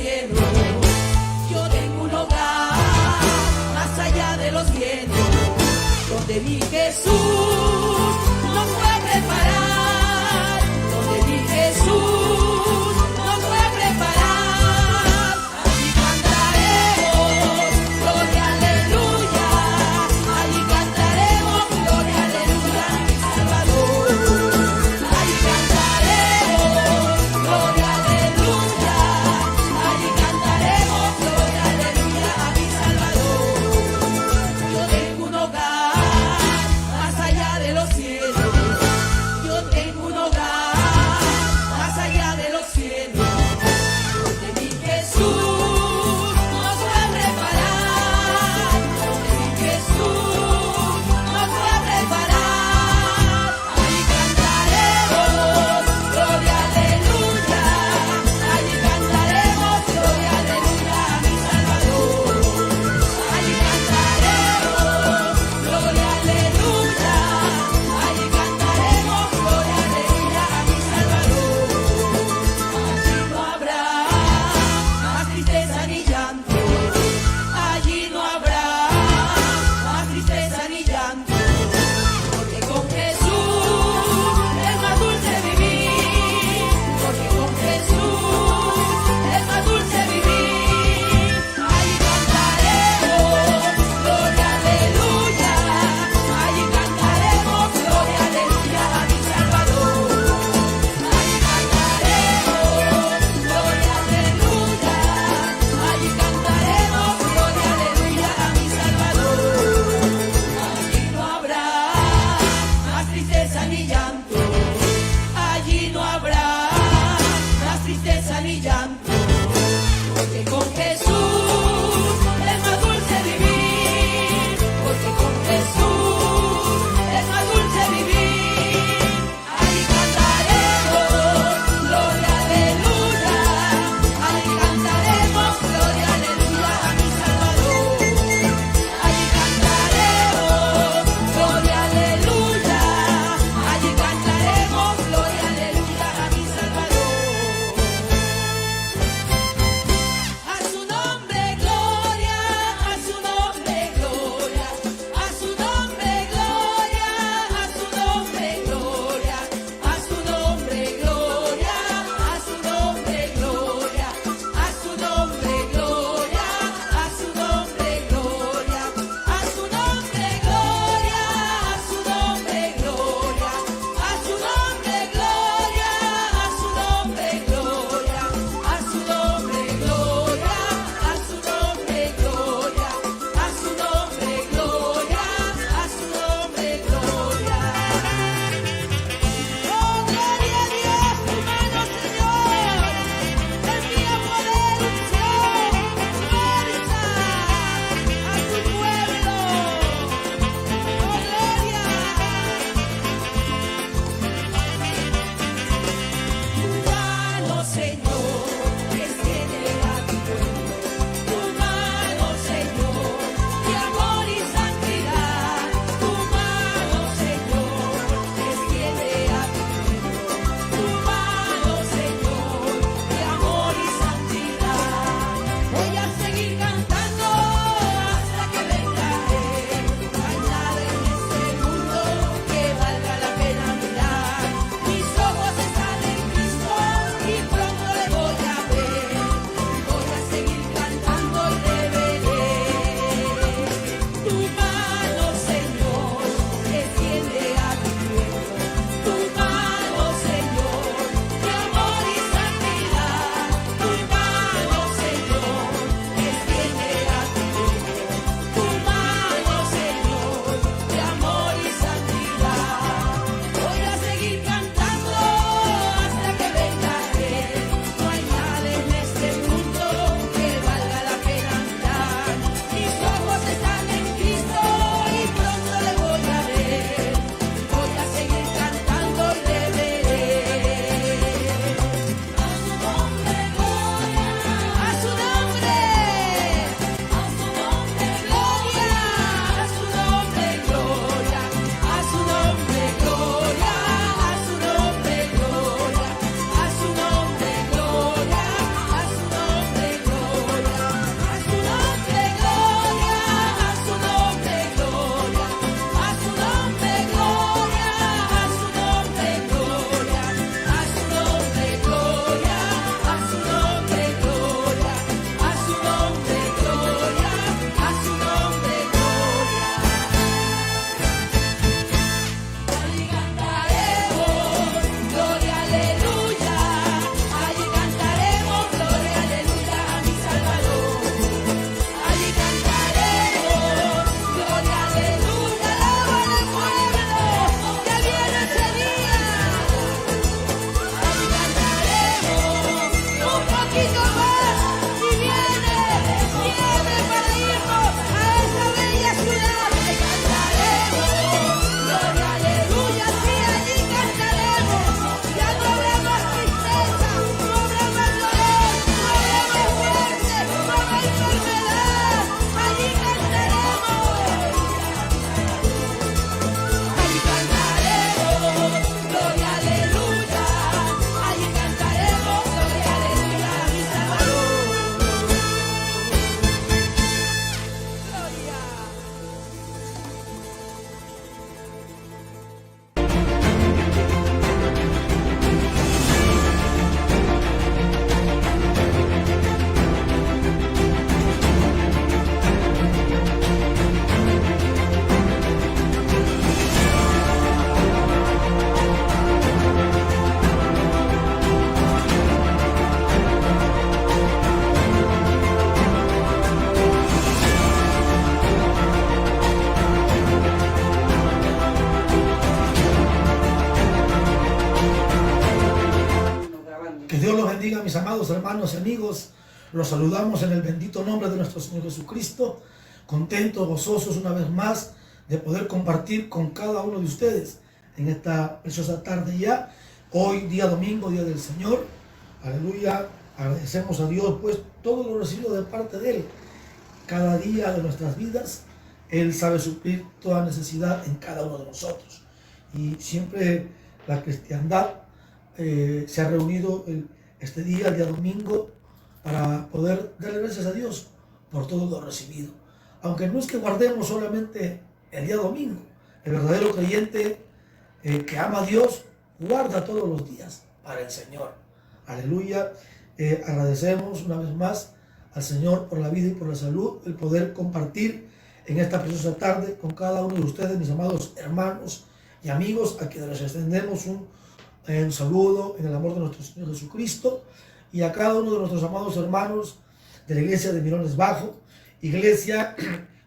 cielo. Yo tengo un hogar más allá de los cielos, donde mi Jesús nos fue a preparar, donde mi Jesús nos fue a preparar. Allí cantaremos gloria, aleluya, allí cantaremos gloria, aleluya, mi Salvador. Allí cantaremos gloria, aleluya, allí cantaremos gloria, aleluya, a mi Salvador. Yo tengo un hogar más amados hermanos y amigos, los saludamos en el bendito nombre de nuestro Señor Jesucristo, contentos, gozosos una vez más de poder compartir con cada uno de ustedes en esta preciosa tarde ya, hoy día domingo, día del Señor. Aleluya, agradecemos a Dios pues todo lo recibido de parte de Él. Cada día de nuestras vidas, Él sabe suplir toda necesidad en cada uno de nosotros. Y siempre la cristiandad se ha reunido este día, el día domingo, para poder darle gracias a Dios por todo lo recibido. Aunque no es que guardemos solamente el día domingo, el verdadero creyente que ama a Dios guarda todos los días para el Señor. Aleluya. Agradecemos una vez más al Señor por la vida y por la salud, el poder compartir en esta preciosa tarde con cada uno de ustedes, mis amados hermanos y amigos, a quienes les extendemos un saludo en el amor de nuestro Señor Jesucristo, y a cada uno de nuestros amados hermanos de la iglesia de Mirones Bajo, iglesia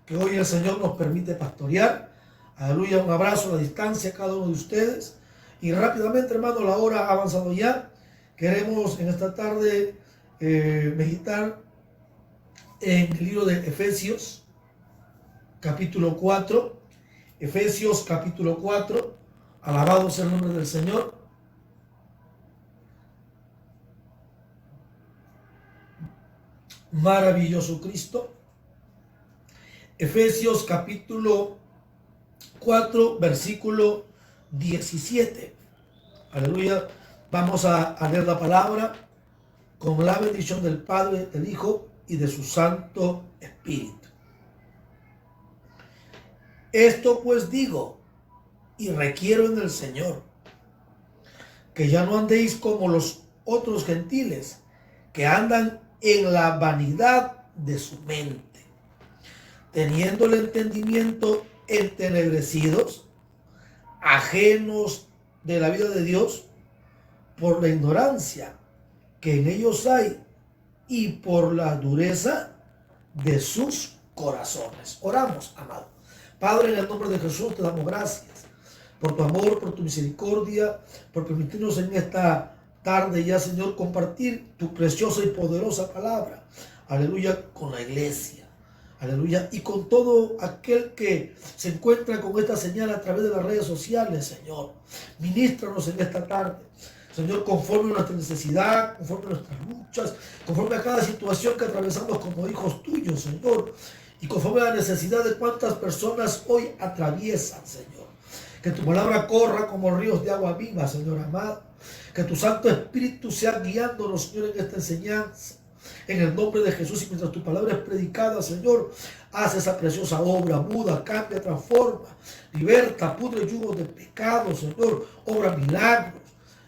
que hoy el Señor nos permite pastorear. Aleluya, un abrazo a la distancia a cada uno de ustedes. Y rápidamente, hermano, la hora ha avanzado ya. Queremos en esta tarde meditar en el libro de Efesios, capítulo 4. Efesios, capítulo 4. Alabado sea el nombre del Señor. Maravilloso Cristo. Efesios, capítulo 4, versículo 17. Aleluya. Vamos a leer la palabra con la bendición del Padre, del Hijo y de su Santo Espíritu. Esto pues digo y requiero en el Señor, que ya no andéis como los otros gentiles, que andan en la vanidad de su mente, teniendo el entendimiento entenebrecidos, ajenos de la vida de Dios, por la ignorancia que en ellos hay y por la dureza de sus corazones. Oramos, amado. Padre, en el nombre de Jesús te damos gracias por tu amor, por tu misericordia, por permitirnos en esta tarde ya, Señor, compartir tu preciosa y poderosa palabra. Aleluya, con la iglesia. Aleluya. Y con todo aquel que se encuentra con esta señal a través de las redes sociales, Señor. Ministranos en esta tarde, Señor, conforme a nuestra necesidad, conforme a nuestras luchas, conforme a cada situación que atravesamos como hijos tuyos, Señor. Y conforme a la necesidad de cuántas personas hoy atraviesan, Señor. Que tu palabra corra como ríos de agua viva, Señor amado. Que tu Santo Espíritu sea guiándonos, Señor, en esta enseñanza. En el nombre de Jesús, y mientras tu palabra es predicada, Señor, haz esa preciosa obra, muda, cambia, transforma, liberta, pudre yugos de pecado, Señor, obra milagros,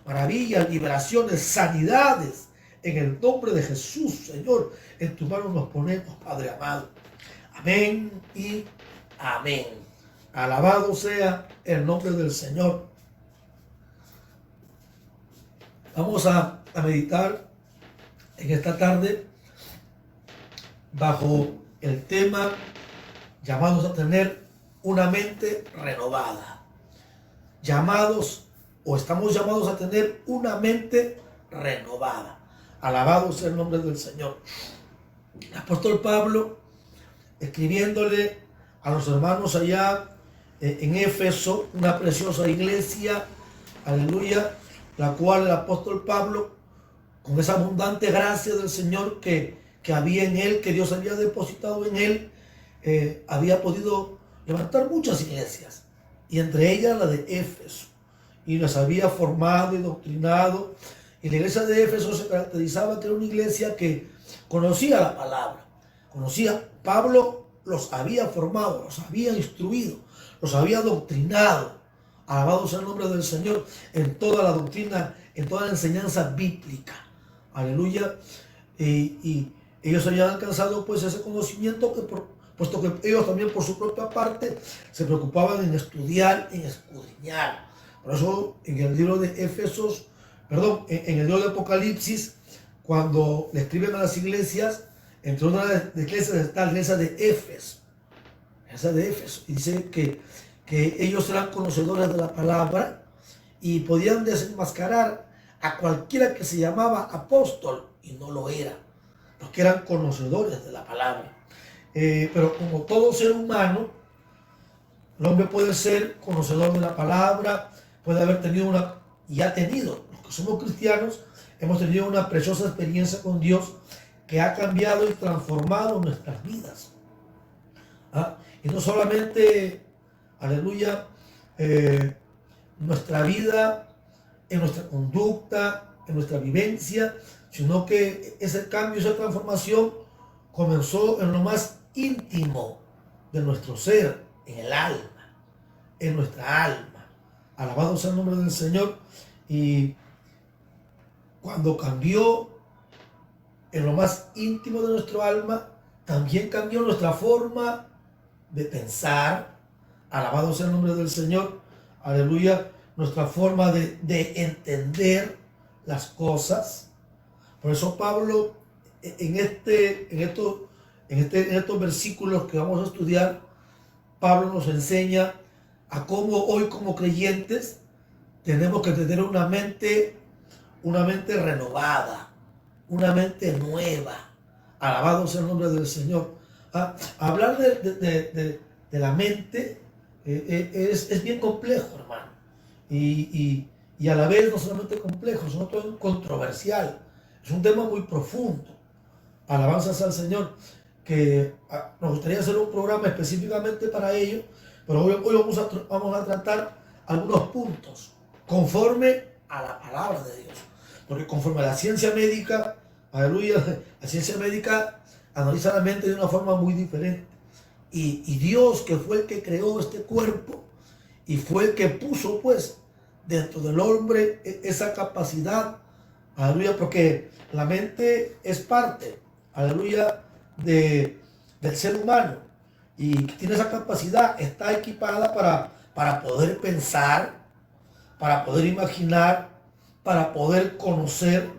maravillas, liberaciones, sanidades. En el nombre de Jesús, Señor, en tus manos nos ponemos, Padre amado. Amén y amén. Alabado sea el nombre del Señor. Vamos a meditar en esta tarde bajo el tema llamados a tener una mente renovada. Llamados o estamos llamados a tener una mente renovada. Alabado sea el nombre del Señor. El apóstol Pablo, escribiéndole a los hermanos allá en Éfeso, una preciosa iglesia, aleluya, la cual el apóstol Pablo, con esa abundante gracia del Señor que había en él, que Dios había depositado en él, había podido levantar muchas iglesias, y entre ellas la de Éfeso, y las había formado y doctrinado. Y la iglesia de Éfeso se caracterizaba que era una iglesia que conocía la palabra, conocía. Pablo los había formado, los había instruido, los había doctrinado. Alabado sea el nombre del Señor, en toda la doctrina, en toda la enseñanza bíblica. Aleluya. Y ellos habían alcanzado pues ese conocimiento, puesto que ellos también por su propia parte se preocupaban en estudiar, en escudriñar. Por eso en el libro de Éfesos, en el libro de Apocalipsis, cuando le escriben a las iglesias, entre una de las iglesias está la iglesia de Éfeso. Esa de Éfeso. Y dice que ellos eran conocedores de la palabra y podían desenmascarar a cualquiera que se llamaba apóstol y no lo era, porque eran conocedores de la palabra. Pero como todo ser humano, el hombre puede ser conocedor de la palabra, puede haber tenido y ha tenido, los que somos cristianos, hemos tenido una preciosa experiencia con Dios que ha cambiado y transformado nuestras vidas. Y no solamente, aleluya, nuestra vida, en nuestra conducta, en nuestra vivencia, sino que ese cambio, esa transformación comenzó en lo más íntimo de nuestro ser, en el alma, en nuestra alma. Alabado sea el nombre del Señor. Y cuando cambió en lo más íntimo de nuestro alma, también cambió nuestra forma de pensar. Alabado sea el nombre del Señor. Aleluya. Nuestra forma de entender las cosas. Por eso Pablo en estos versículos que vamos a estudiar, Pablo nos enseña a cómo hoy como creyentes tenemos que tener una mente renovada, una mente nueva. Alabado sea el nombre del Señor. Hablar de la mente es bien complejo, hermano. Y a la vez no solamente complejo, sino todo controversial. Es un tema muy profundo. Alabanzas al Señor, que nos gustaría hacer un programa específicamente para ello, pero hoy vamos a tratar algunos puntos conforme a la palabra de Dios. Porque conforme a la ciencia médica, aleluya, la ciencia médica analiza la mente de una forma muy diferente. Y Dios, que fue el que creó este cuerpo y fue el que puso pues dentro del hombre esa capacidad, aleluya, porque la mente es parte, aleluya, del ser humano, y tiene esa capacidad, está equipada para poder pensar, para poder imaginar, para poder conocer,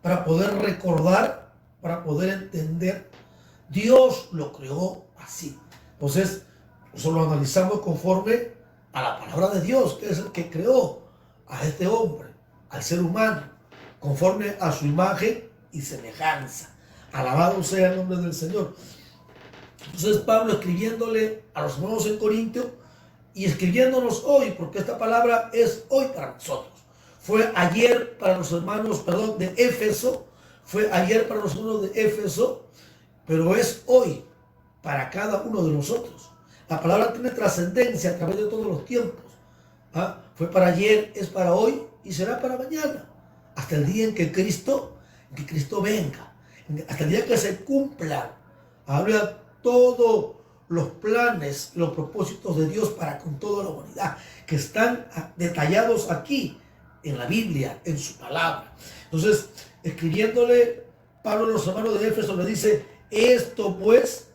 para poder recordar, para poder entender. Dios lo creó así. Entonces, nosotros lo analizamos conforme a la palabra de Dios, que es el que creó a este hombre, al ser humano, conforme a su imagen y semejanza. Alabado sea el nombre del Señor. Entonces Pablo, escribiéndole a los hermanos en Corintio y escribiéndonos hoy, porque esta palabra es hoy para nosotros. Fue ayer para los hermanos, de Éfeso, fue ayer para los hermanos de Éfeso, pero es hoy para cada uno de nosotros. La palabra tiene trascendencia a través de todos los tiempos. Fue para ayer, es para hoy y será para mañana, hasta el día en que Cristo venga, hasta el día que se cumplan todos los planes, los propósitos de Dios para con toda la humanidad, que están detallados aquí en la Biblia, en su palabra. Entonces, escribiéndole Pablo a los hermanos de Éfeso, le dice: esto pues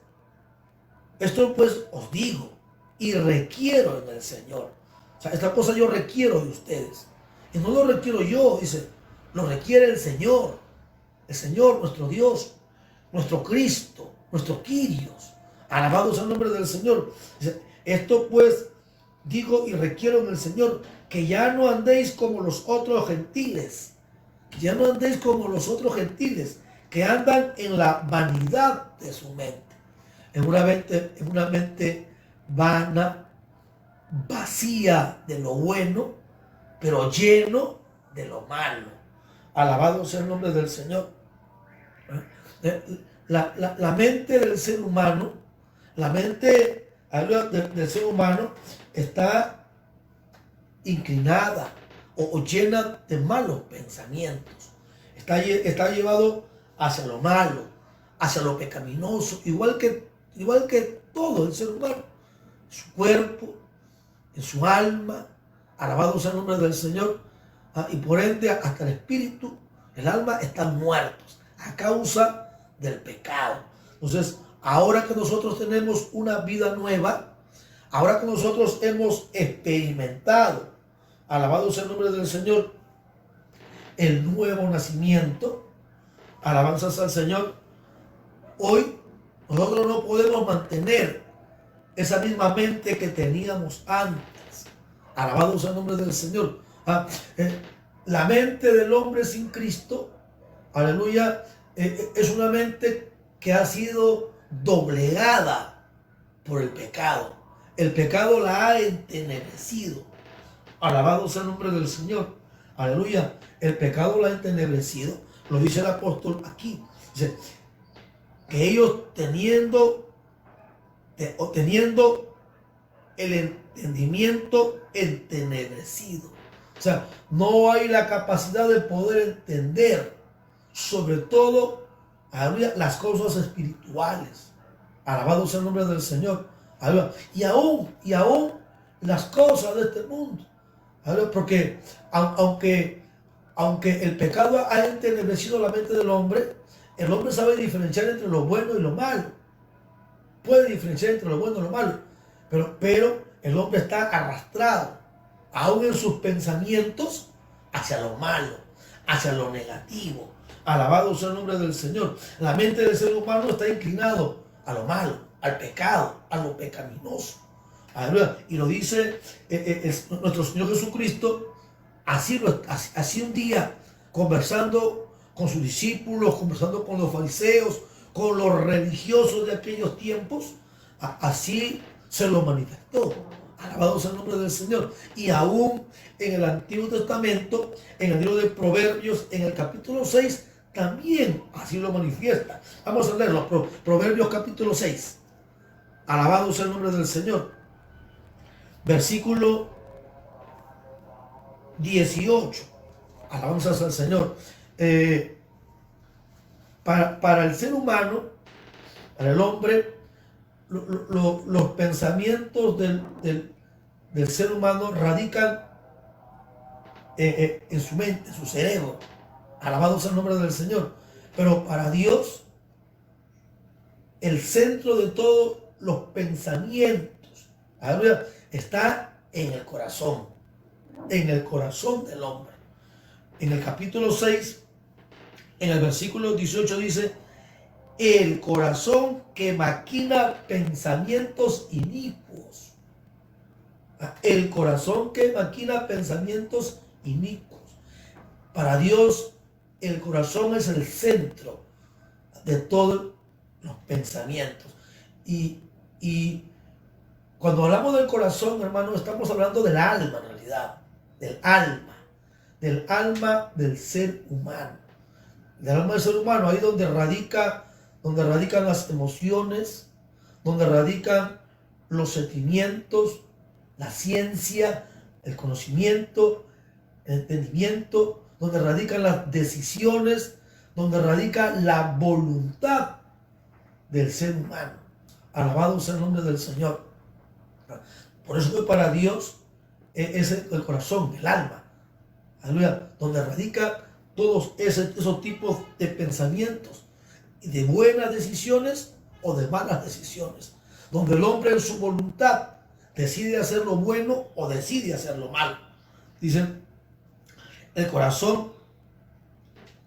os digo y requiero en el Señor. O sea, esta cosa yo requiero de ustedes. Y no lo requiero yo, dice, lo requiere el Señor, nuestro Dios, nuestro Cristo, nuestro Kyrios. Alabado sea el nombre del Señor. Dice: esto pues digo y requiero en el Señor, que ya no andéis como los otros gentiles. Ya no andéis como los otros gentiles, que andan en la vanidad de su mente. En una mente vana, vacía de lo bueno, pero lleno de lo malo. Alabado sea el nombre del Señor. La mente del ser humano, la mente del ser humano está inclinada o llena de malos pensamientos. Está llevado hacia lo malo, hacia lo pecaminoso, igual que todo el ser humano, en su cuerpo, en su alma. Alabado sea el nombre del Señor. Y por ende hasta el espíritu, el alma están muertos a causa del pecado. Entonces, ahora que nosotros tenemos una vida nueva, ahora que nosotros hemos experimentado, alabado sea el nombre del Señor, el nuevo nacimiento, alabanzas al Señor, hoy nosotros no podemos mantener esa misma mente que teníamos antes. Alabado sea el nombre del Señor. la mente del hombre sin Cristo, aleluya, es una mente que ha sido doblegada por el pecado. El pecado la ha entenebrecido. Alabado sea el nombre del Señor. Aleluya. El pecado la ha entenebrecido. Lo dice el apóstol aquí. Dice que ellos teniendo el entendimiento entenebrecido. O sea, no hay la capacidad de poder entender, sobre todo, aleluya, las cosas espirituales. Alabado sea el nombre del Señor. Aleluya. Y aún las cosas de este mundo. Aleluya. Porque aunque el pecado ha entenebrecido la mente del hombre, el hombre sabe diferenciar entre lo bueno y lo malo. Puede diferenciar entre lo bueno y lo malo. Pero el hombre está arrastrado, aún en sus pensamientos, hacia lo malo, hacia lo negativo. Alabado sea el nombre del Señor. La mente del ser humano está inclinado a lo malo, al pecado, a lo pecaminoso. Aleluya. Y lo dice nuestro Señor Jesucristo, así un día, conversando con sus discípulos, conversando con los fariseos, con los religiosos de aquellos tiempos, así se lo manifestó. Alabado sea el nombre del Señor. Y aún en el Antiguo Testamento, en el libro de Proverbios, en el capítulo 6, también así lo manifiesta. Vamos a leerlo. Proverbios capítulo 6. Alabado sea el nombre del Señor. Versículo 18. Alabanzas al Señor. Para el ser humano, para el hombre, los pensamientos del ser humano radican en su mente, en su cerebro. Alabado sea el nombre del Señor. Pero para Dios, el centro de todos los pensamientos, aleluya, está en el corazón del hombre. En el capítulo 6, en el versículo 18 dice: el corazón que maquina pensamientos inicuos. El corazón que maquina pensamientos inicuos. Para Dios, el corazón es el centro de todos los pensamientos. Y cuando hablamos del corazón, hermano, estamos hablando del alma en realidad. Del alma del ser humano. Del alma del ser humano, ahí donde radican las emociones, donde radican los sentimientos, la ciencia, el conocimiento, el entendimiento, donde radican las decisiones, donde radica la voluntad del ser humano. Alabado sea el nombre del Señor. Por eso que para Dios es el corazón, el alma, aleluya, donde radica todos esos tipos de pensamientos, de buenas decisiones o de malas decisiones, donde el hombre en su voluntad decide hacer lo bueno o decide hacer lo malo. Dicen, el corazón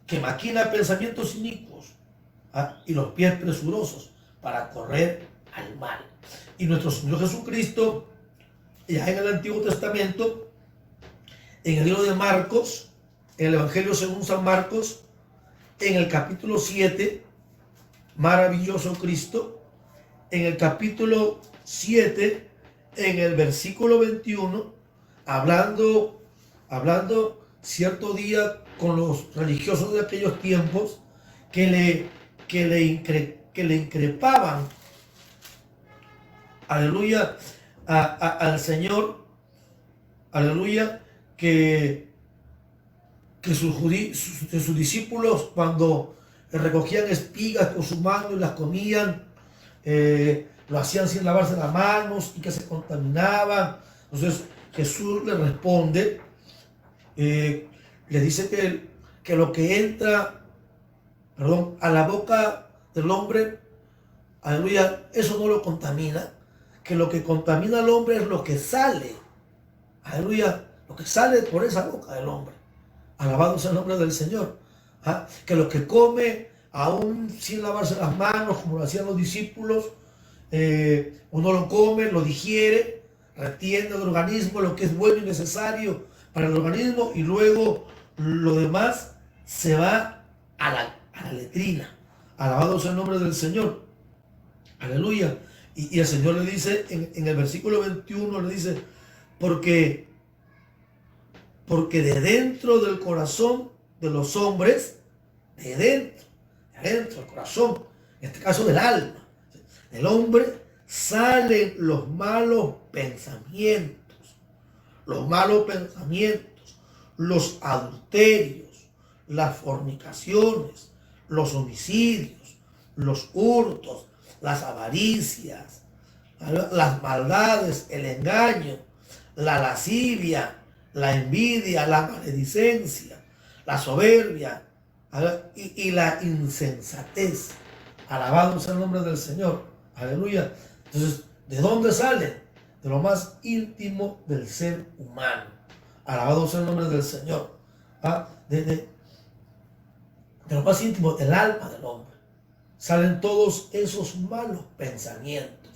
que maquina pensamientos inicuos, y los pies presurosos para correr al mal. Y nuestro Señor Jesucristo, ya en el Antiguo Testamento, en el libro de Marcos, en el Evangelio según San Marcos, en el capítulo 7, maravilloso Cristo, en el capítulo 7, en el versículo 21, hablando cierto día con los religiosos de aquellos tiempos que le increpaban, aleluya, al Señor, aleluya, que sus discípulos, cuando recogían espigas con su mano y las comían, lo hacían sin lavarse las manos y que se contaminaban. Entonces Jesús le responde, le dice que lo que entra, a la boca del hombre, aleluya, eso no lo contamina, que lo que contamina al hombre es lo que sale, aleluya, lo que sale por esa boca del hombre. Alabado sea el nombre del Señor. Que lo que come, aún sin lavarse las manos, como lo hacían los discípulos, uno lo come, lo digiere, retiene del organismo lo que es bueno y necesario para el organismo, y luego lo demás se va a la letrina. Alabado sea el nombre del Señor. Aleluya. Y el Señor le dice en el versículo 21, le dice, porque de dentro del corazón de los hombres, de dentro del corazón, en este caso del alma, del hombre, salen los malos pensamientos, los adulterios, las fornicaciones, los homicidios, los hurtos, las avaricias, las maldades, el engaño, la lascivia, la envidia, la maledicencia, la soberbia y la insensatez. Alabado sea el nombre del Señor. Aleluya. Entonces, ¿de dónde sale? De lo más íntimo del ser humano. Alabado sea el nombre del Señor. De lo más íntimo del alma del hombre salen todos esos malos pensamientos.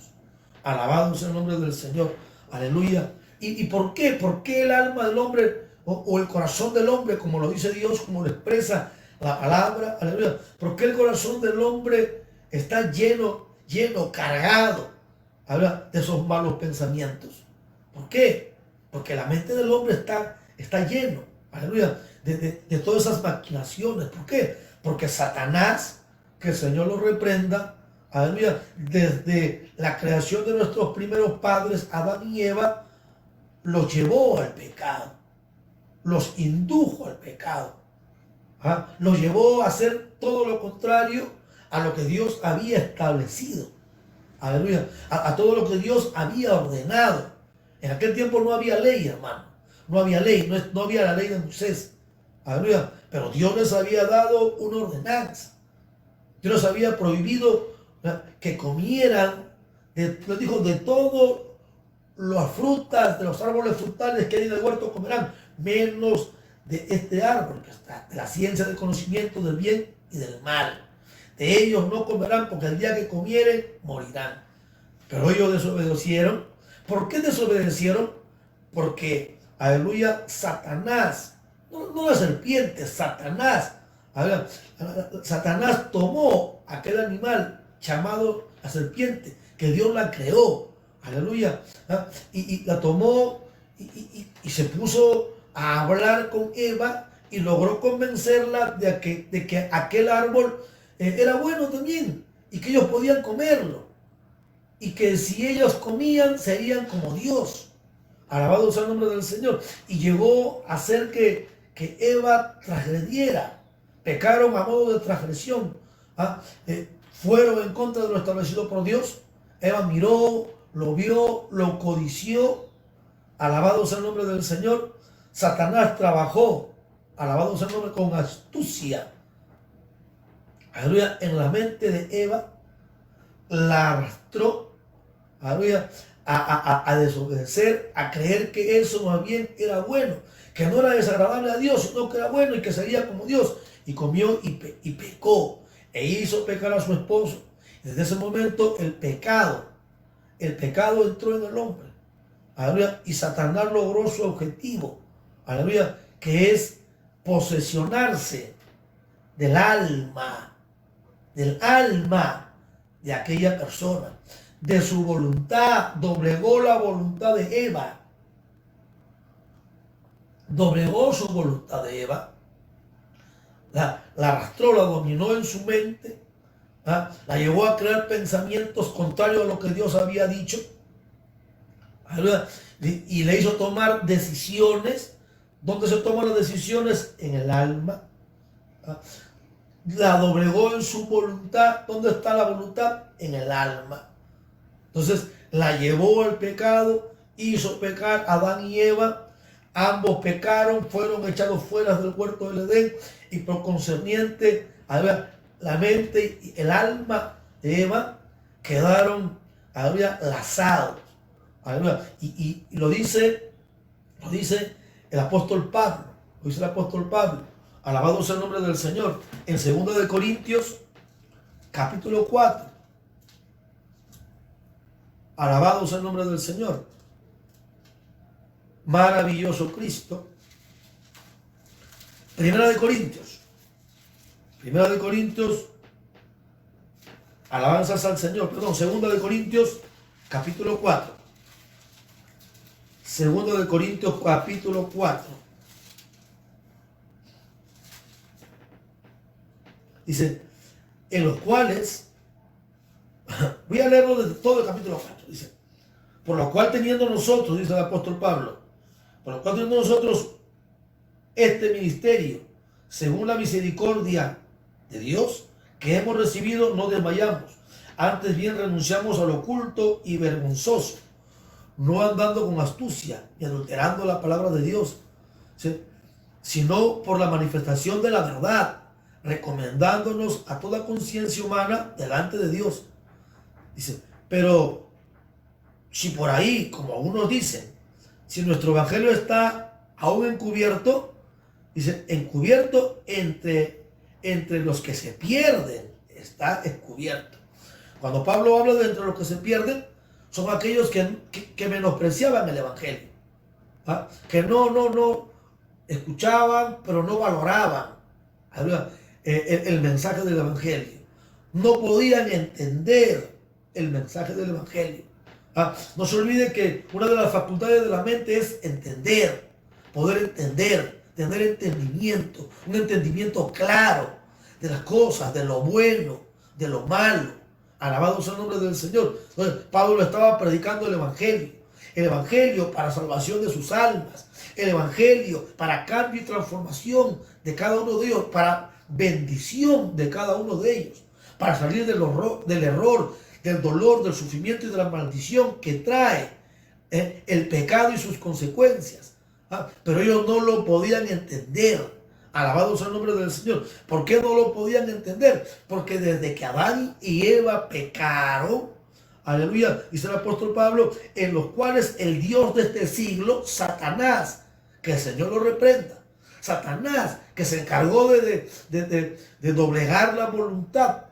Alabado sea el nombre del Señor. Aleluya. ¿Y por qué? ¿Por qué el alma del hombre o el corazón del hombre, como lo dice Dios, como lo expresa la palabra? Aleluya. ¿Por qué el corazón del hombre está lleno, cargado, habla de esos malos pensamientos? ¿Por qué? Porque la mente del hombre está lleno, aleluya, de todas esas maquinaciones. ¿Por qué? Porque Satanás, que el Señor lo reprenda, aleluya, desde la creación de nuestros primeros padres, Adán y Eva, los llevó al pecado, los indujo al pecado, los llevó a hacer todo lo contrario a lo que Dios había establecido, aleluya, a todo lo que Dios había ordenado. En aquel tiempo no había ley, hermano, no había ley, no había la ley de Moisés, aleluya, pero Dios les había dado una ordenanza. Dios les había prohibido que comieran, les dijo, de todas las frutas, de los árboles frutales que hay en el huerto comerán, menos de este árbol, que está de la ciencia del conocimiento del bien y del mal. De ellos no comerán, porque el día que comieren, morirán. Pero ellos desobedecieron. ¿Por qué desobedecieron? Porque, aleluya, Satanás, no la serpiente, Satanás tomó aquel animal llamado la serpiente, que Dios la creó, aleluya, y la tomó y se puso a hablar con Eva y logró convencerla de que aquel árbol era bueno también y que ellos podían comerlo y que si ellos comían serían como Dios. Alabado sea el nombre del Señor. Y llegó a hacer que Eva transgrediera. Pecaron a modo de transgresión. Fueron en contra de lo establecido por Dios. Eva miró, lo vio, lo codició. Alabado sea el nombre del Señor. Satanás trabajó, alabado sea el nombre, con astucia, aleluya, en la mente de Eva, la arrastró, aleluya, a desobedecer, a creer que eso más bien era bueno, que no era desagradable a Dios, sino que era bueno y que sería como Dios. Y comió y pecó, e hizo pecar a su esposo. Desde ese momento el pecado entró en el hombre, aleluya, y Satanás logró su objetivo, aleluya, que es posesionarse del alma de aquella persona, de su voluntad. Doblegó la voluntad de Eva, doblegó su voluntad de Eva, la arrastró, la dominó en su mente, la llevó a crear pensamientos contrarios a lo que Dios había dicho, aleluya, y le hizo tomar decisiones. ¿Dónde se toman las decisiones? En el alma. La doblegó en su voluntad. ¿Dónde está la voluntad? En el alma. Entonces la llevó al pecado, hizo pecar a Adán y Eva. Ambos pecaron, fueron echados fuera del huerto del Edén, y por concerniente a la mente y el alma de Eva quedaron lazados. Y lo dice el apóstol Pablo, alabado sea el nombre del Señor, en 2 de Corintios, capítulo 4, alabado sea el nombre del Señor, maravilloso Cristo, Primera de Corintios, alabanzas al Señor, perdón, Segunda de Corintios, capítulo 4. Segunda de Corintios, capítulo 4. Dice, en los cuales, voy a leerlo desde todo el capítulo 4, dice, por lo cual teniendo nosotros, dice el apóstol Pablo, por lo cual teniendo nosotros este ministerio, según la misericordia de Dios que hemos recibido, no desmayamos, antes bien renunciamos al oculto y vergonzoso, no andando con astucia ni adulterando la palabra de Dios, ¿sí?, sino por la manifestación de la verdad, recomendándonos a toda conciencia humana delante de Dios. Dice, pero si por ahí, como algunos dicen, si nuestro evangelio está aún encubierto, dice, encubierto entre los que se pierden, está encubierto. Cuando Pablo habla de entre los que se pierden, son aquellos que menospreciaban el evangelio, ¿ah?, que no escuchaban, pero no valoraban el mensaje del evangelio. No podían entender el mensaje del evangelio. No se olvide que una de las facultades de la mente es entender, poder entender, tener entendimiento, un entendimiento claro de las cosas, de lo bueno, de lo malo. Alabado sea el nombre del Señor. Entonces, Pablo estaba predicando el evangelio para salvación de sus almas, el evangelio para cambio y transformación de cada uno de ellos, para bendición de cada uno de ellos, para salir del error, del dolor, del sufrimiento y de la maldición que trae el pecado y sus consecuencias. Pero ellos no lo podían entender. Alabado sea el nombre del Señor. ¿Por qué no lo podían entender? Porque desde que Adán y Eva pecaron, aleluya, dice el apóstol Pablo, en los cuales el Dios de este siglo, Satanás, que el Señor lo reprenda, Satanás, que se encargó de doblegar la voluntad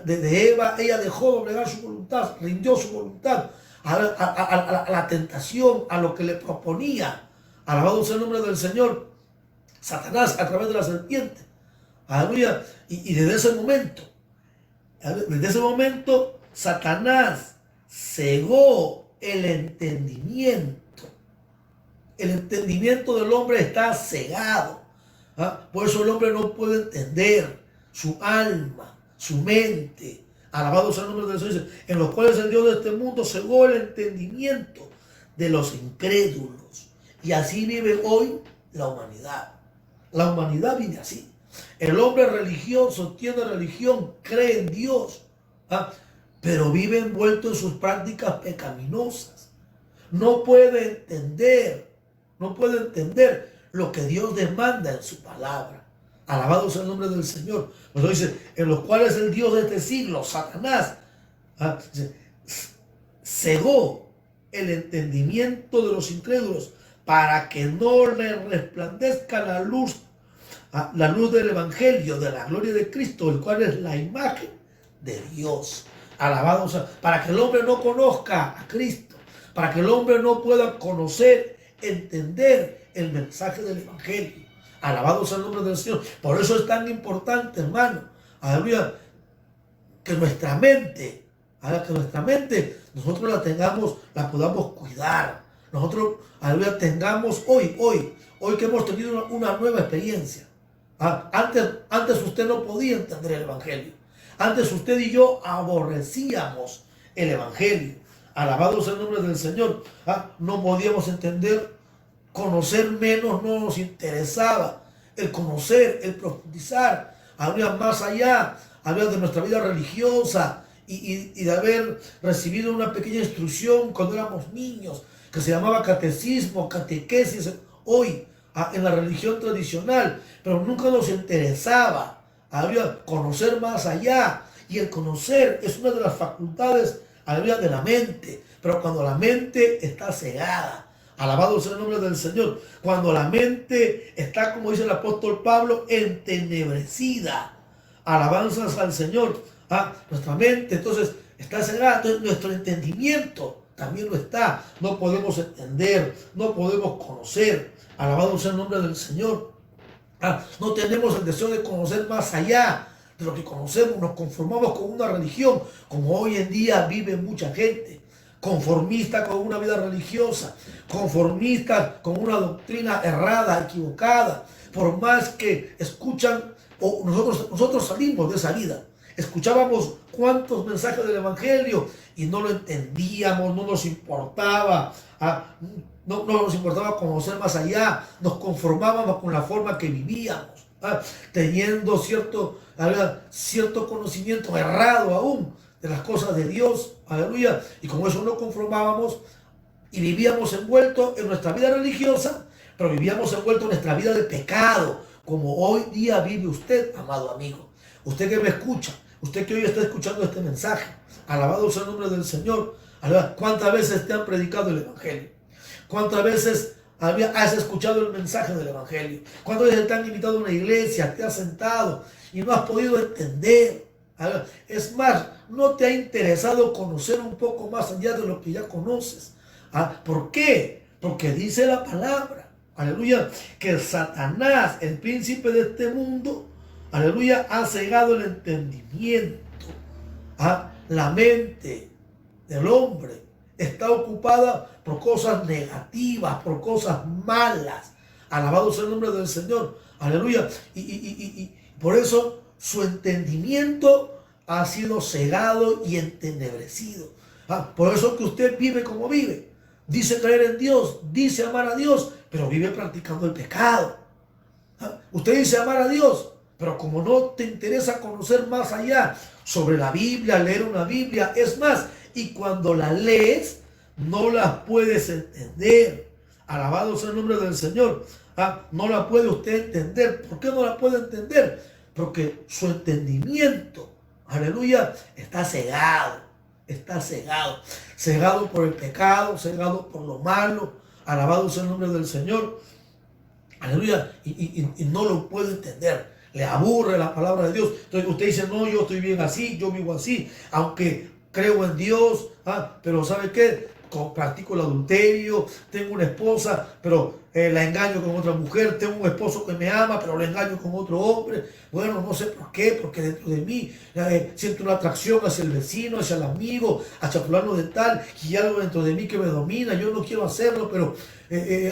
de Eva, ella dejó doblegar su voluntad, rindió su voluntad a la tentación, a lo que le proponía. Alabado sea el nombre del Señor. Satanás a través de la serpiente. Aleluya. Y desde ese momento, Satanás cegó el entendimiento. El entendimiento del hombre está cegado. Por eso el hombre no puede entender su alma, su mente. Alabado sea el nombre del Señor. En los cuales el Dios de este mundo cegó el entendimiento de los incrédulos. Y así vive hoy la humanidad. La humanidad vive así. El hombre religioso tiene religión, cree en Dios, pero vive envuelto en sus prácticas pecaminosas. No puede entender lo que Dios demanda en su palabra. Alabado sea el nombre del Señor. Pues dice, en los cuales el Dios de este siglo, Satanás, cegó el entendimiento de los incrédulos para que no le resplandezca la luz del evangelio, de la gloria de Cristo, el cual es la imagen de Dios. Alabado sea, para que el hombre no conozca a Cristo, para que el hombre no pueda conocer, entender el mensaje del evangelio. Alabado sea el nombre del Señor. Por eso es tan importante, hermano, aleluya, que nuestra mente nosotros la podamos cuidar. Nosotros, aleluya, tengamos hoy que hemos tenido una nueva experiencia. Antes usted no podía entender el evangelio. Antes usted y yo aborrecíamos el evangelio. Alabado sea el nombre del Señor. No podíamos entender, conocer menos no nos interesaba. El conocer, el profundizar, habría más allá, habría de nuestra vida religiosa y de haber recibido una pequeña instrucción cuando éramos niños, que se llamaba catecismo, catequesis, hoy en la religión tradicional, pero nunca nos interesaba conocer más allá. Y el conocer es una de las facultades de la mente, pero cuando la mente está cegada, alabado sea el nombre del Señor, cuando la mente está, como dice el apóstol Pablo, entenebrecida, alabanzas al Señor, nuestra mente entonces está cegada, entonces nuestro entendimiento también lo está. No podemos entender, no podemos conocer. Alabado sea el nombre del Señor. No tenemos el deseo de conocer más allá de lo que conocemos. Nos conformamos con una religión, como hoy en día vive mucha gente, conformista con una vida religiosa, conformista con una doctrina errada, equivocada. Por más que escuchan, o nosotros salimos de esa vida. Escuchábamos cuántos mensajes del Evangelio y no lo entendíamos, no nos importaba, no nos importaba conocer más allá, nos conformábamos con la forma que vivíamos, teniendo cierto conocimiento errado aún de las cosas de Dios, aleluya, y con eso nos conformábamos y vivíamos envueltos en nuestra vida religiosa, pero vivíamos envueltos en nuestra vida de pecado, como hoy día vive usted, amado amigo. Usted que me escucha, usted que hoy está escuchando este mensaje, alabado sea el nombre del Señor. ¿Cuántas veces te han predicado el Evangelio? ¿Cuántas veces has escuchado el mensaje del Evangelio? ¿Cuántas veces te han invitado a una iglesia, te has sentado y no has podido entender? Es más, no te ha interesado conocer un poco más allá de lo que ya conoces. ¿Por qué? Porque dice la palabra, aleluya, que Satanás, el príncipe de este mundo, aleluya, ha cegado el entendimiento. La mente del hombre está ocupada por cosas negativas, por cosas malas. Alabado sea el nombre del Señor. Aleluya. Y por eso su entendimiento ha sido cegado y entenebrecido. Por eso que usted vive como vive. Dice creer en Dios, dice amar a Dios, pero vive practicando el pecado. Usted dice amar a Dios, pero como no te interesa conocer más allá sobre la Biblia, leer una Biblia, es más, y cuando la lees, no la puedes entender. Alabado sea el nombre del Señor. No la puede usted entender. ¿Por qué no la puede entender? Porque su entendimiento, aleluya, está cegado. Está cegado. Cegado por el pecado, cegado por lo malo. Alabado sea el nombre del Señor. Aleluya. Y no lo puede entender. Le aburre la palabra de Dios. Entonces usted dice, no, yo estoy bien así, yo vivo así, aunque creo en Dios, pero ¿sabe qué? Practico el adulterio, tengo una esposa, pero la engaño con otra mujer, tengo un esposo que me ama, pero lo engaño con otro hombre. Bueno, no sé por qué, porque dentro de mí siento una atracción hacia el vecino, hacia el amigo, hacia fulano de tal, y algo dentro de mí que me domina. Yo no quiero hacerlo, pero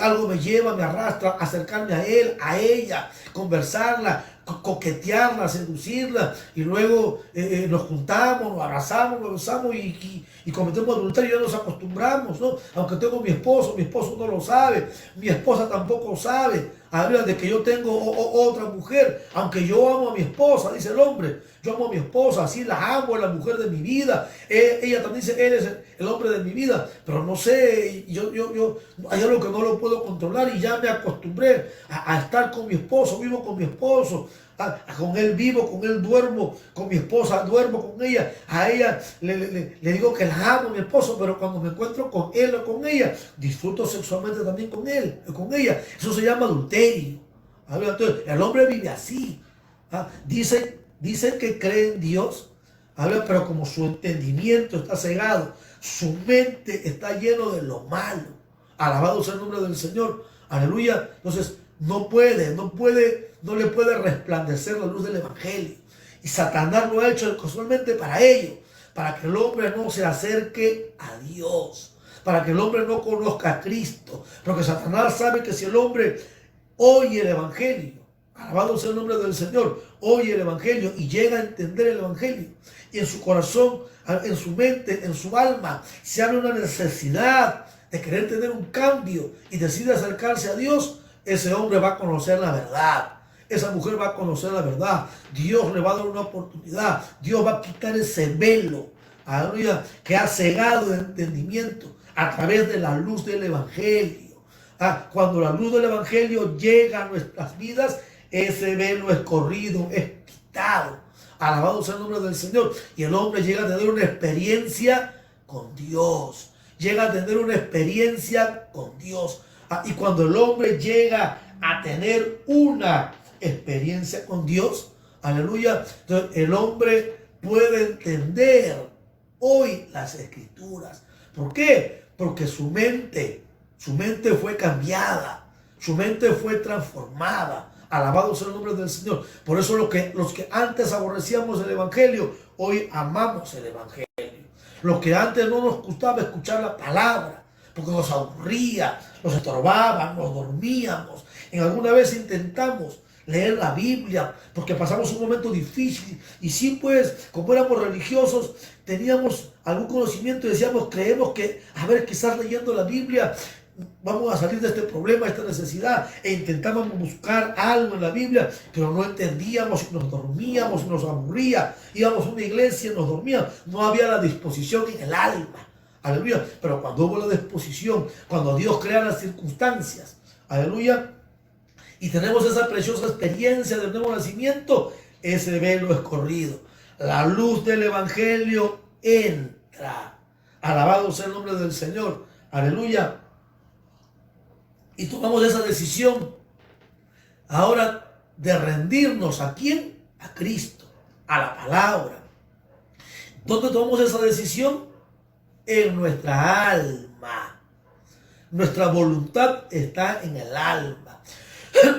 algo me lleva, me arrastra a acercarme a él, a ella, conversarla, coquetearla, seducirla, y luego nos juntamos, nos abrazamos, nos besamos y cometemos adulterio. Y ya nos acostumbramos, ¿no? Aunque tengo mi esposo no lo sabe, mi esposa tampoco sabe. Habla de que yo tengo otra mujer, aunque yo amo a mi esposa, dice el hombre, yo amo a mi esposa, así la amo, es la mujer de mi vida. Ella también dice, él es el hombre de mi vida, pero no sé, hay algo que no lo puedo controlar y ya me acostumbré a estar con mi esposo, vivo con mi esposo, con él vivo, con él duermo, con mi esposa duermo con ella, a ella le digo que la amo, mi esposo, pero cuando me encuentro con él o con ella, disfruto sexualmente también con él, con ella. Eso se llama adulterio. Entonces, el hombre vive así. Dice que cree en Dios, pero como su entendimiento está cegado, su mente está lleno de lo malo. Alabado sea el nombre del Señor. Aleluya. Entonces, no le puede resplandecer la luz del Evangelio. Y Satanás lo ha hecho casualmente para ello, para que el hombre no se acerque a Dios, para que el hombre no conozca a Cristo. Porque Satanás sabe que si el hombre oye el Evangelio, alabado sea el nombre del Señor, oye el Evangelio y llega a entender el Evangelio, y en su corazón, en su mente, en su alma, se abre una necesidad de querer tener un cambio y decide acercarse a Dios, ese hombre va a conocer la verdad. Esa mujer va a conocer la verdad. Dios le va a dar una oportunidad. Dios va a quitar ese velo, aleluya, que ha cegado el entendimiento a través de la luz del Evangelio. Cuando la luz del Evangelio llega a nuestras vidas, ese velo es corrido, es quitado. Alabado sea el nombre del Señor. Y el hombre llega a tener una experiencia con Dios. Llega a tener una experiencia con Dios. Y cuando el hombre llega a tener una experiencia con Dios, aleluya, entonces el hombre puede entender hoy las Escrituras. ¿Por qué? Porque su mente fue cambiada, su mente fue transformada. Alabado sea el nombre del Señor. Por eso los que antes aborrecíamos el Evangelio, hoy amamos el Evangelio. Los que antes no nos gustaba escuchar la palabra, porque nos aburría, nos estorbaba, nos dormíamos. En alguna vez intentamos leer la Biblia porque pasamos un momento difícil y sí, pues, como éramos religiosos, teníamos algún conocimiento y decíamos, creemos que, a ver, quizás leyendo la Biblia vamos a salir de este problema, esta necesidad, e intentábamos buscar algo en la Biblia, pero no entendíamos y nos dormíamos y nos aburría. Íbamos a una iglesia y nos dormíamos, no había la disposición en el alma. Aleluya. Pero cuando hubo la disposición, cuando Dios crea las circunstancias, aleluya, y tenemos esa preciosa experiencia del nuevo nacimiento, ese velo es corrido. La luz del Evangelio entra. Alabado sea el nombre del Señor. Aleluya. Y tomamos esa decisión ahora de rendirnos. ¿A quién? A Cristo, a la palabra. ¿Dónde tomamos esa decisión? En nuestra alma. Nuestra voluntad está en el alma.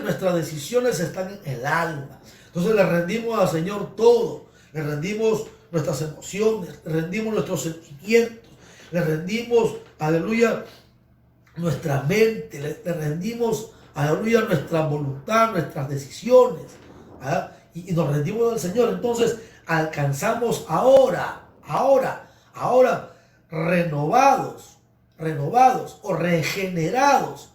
Nuestras decisiones están en el alma. Entonces le rendimos al Señor todo. Le rendimos nuestras emociones, le rendimos nuestros sentimientos, le rendimos, aleluya, nuestra mente, le rendimos, aleluya, nuestra voluntad, nuestras decisiones, ¿ah? Y nos rendimos al Señor. Entonces alcanzamos ahora renovados o regenerados,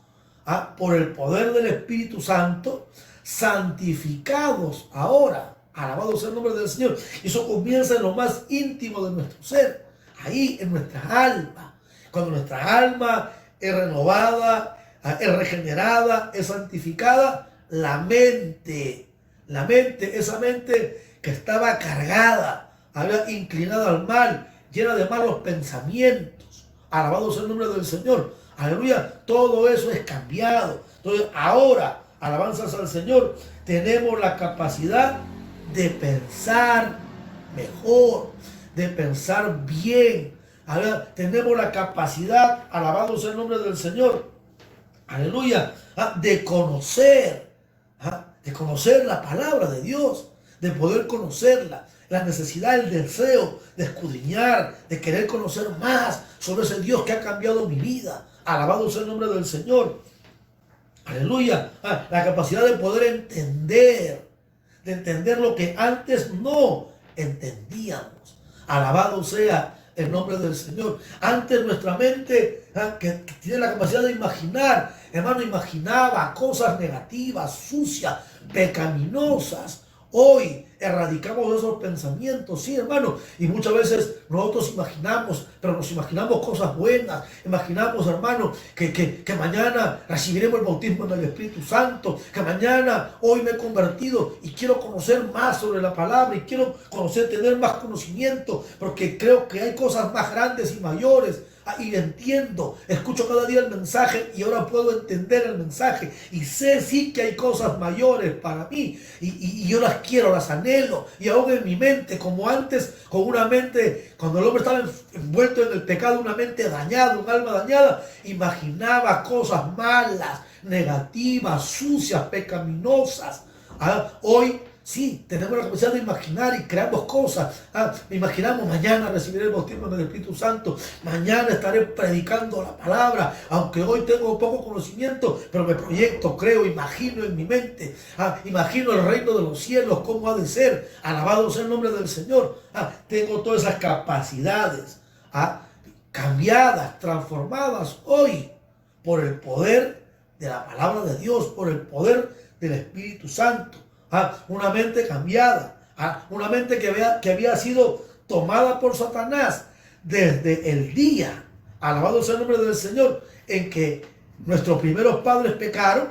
¿ah? Por el poder del Espíritu Santo, santificados ahora. Alabado sea el nombre del Señor. Y eso comienza en lo más íntimo de nuestro ser, ahí en nuestra alma. Cuando nuestra alma es renovada, es regenerada, es santificada, la mente, esa mente que estaba cargada, había inclinada al mal, llena de malos pensamientos. Alabado sea el nombre del Señor. Aleluya. Todo eso es cambiado. Entonces ahora, alabanzas al Señor, tenemos la capacidad de pensar mejor, de pensar bien. Ahora tenemos la capacidad, alabado sea el nombre del Señor, aleluya, de conocer la palabra de Dios, de poder conocerla, la necesidad, el deseo de escudriñar, de querer conocer más sobre ese Dios que ha cambiado mi vida. Alabado sea el nombre del Señor, aleluya, la capacidad de poder entender lo que antes no entendíamos. Alabado sea el nombre del Señor. Antes nuestra mente, que tiene la capacidad de imaginar, hermano, imaginaba cosas negativas, sucias, pecaminosas. Hoy erradicamos esos pensamientos, sí, hermano, y muchas veces nosotros imaginamos, pero nos imaginamos cosas buenas. Imaginamos, hermano, que mañana recibiremos el bautismo en el Espíritu Santo, que mañana, hoy me he convertido y quiero conocer más sobre la palabra y quiero conocer, tener más conocimiento, porque creo que hay cosas más grandes y mayores. Y entiendo, escucho cada día el mensaje y ahora puedo entender el mensaje y sé sí que hay cosas mayores para mí y yo las quiero, las anhelo y ahogo en mi mente como antes, con una mente, cuando el hombre estaba envuelto en el pecado, una mente dañada, un alma dañada, imaginaba cosas malas, negativas, sucias, pecaminosas. Hoy sí, tenemos la capacidad de imaginar y creamos cosas. Imaginamos, mañana recibiré el bautismo del Espíritu Santo. Mañana estaré predicando la palabra. Aunque hoy tengo poco conocimiento, pero me proyecto, creo, imagino en mi mente. Imagino el reino de los cielos, cómo ha de ser. Alabado sea el nombre del Señor. Tengo todas esas capacidades cambiadas, transformadas hoy por el poder de la palabra de Dios, por el poder del Espíritu Santo. Una mente cambiada, una mente que había sido tomada por Satanás desde el día, alabado sea el nombre del Señor, en que nuestros primeros padres pecaron,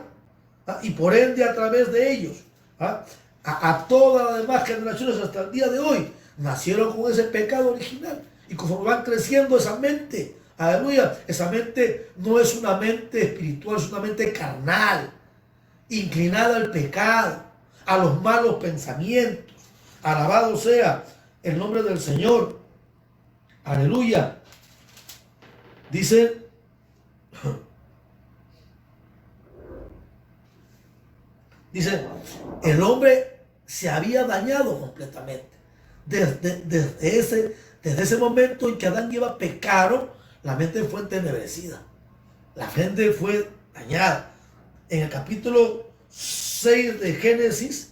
y por ende a través de ellos, a todas las demás generaciones hasta el día de hoy, nacieron con ese pecado original, y conforme van creciendo esa mente, aleluya, esa mente no es una mente espiritual, es una mente carnal, inclinada al pecado, a los malos pensamientos. Alabado sea el nombre del Señor. Aleluya. Dice Dice, el hombre se había dañado completamente. Desde ese momento en que Adán y Eva pecaron, la mente fue entenebrecida. La mente fue dañada. En el capítulo 6 de Génesis,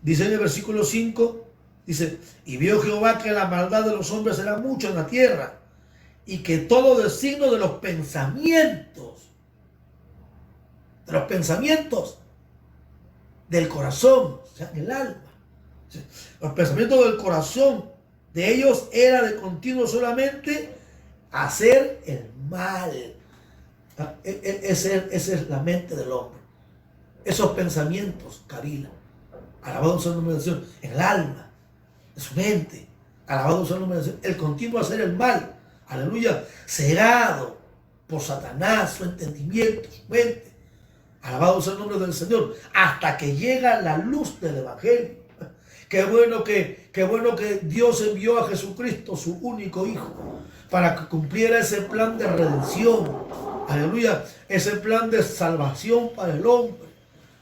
dice en el versículo 5, dice, y vio Jehová que la maldad de los hombres era mucho en la tierra, y que todo designio de los pensamientos del corazón, o sea, el alma, los pensamientos del corazón de ellos era de continuo solamente hacer el mal. Esa es la mente del hombre. Esos pensamientos, Kabila, alabado sea el nombre del Señor, en el alma, en su mente, alabado sea el nombre del Señor, el continuo hacer el mal, aleluya, cegado por Satanás, su entendimiento, su mente, alabado sea el nombre del Señor, hasta que llega la luz del Evangelio. Qué bueno que Dios envió a Jesucristo, su único Hijo, para que cumpliera ese plan de redención, aleluya, ese plan de salvación para el hombre,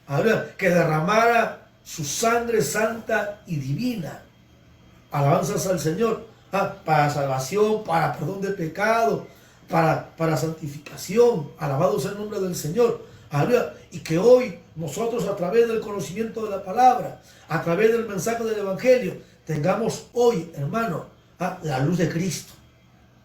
aleluya, que derramara su sangre santa y divina, alabanzas al Señor, para salvación, para perdón de pecado, para santificación, alabado sea el nombre del Señor, aleluya, y que hoy nosotros, a través del conocimiento de la palabra, a través del mensaje del Evangelio, tengamos hoy, hermano, la luz de Cristo,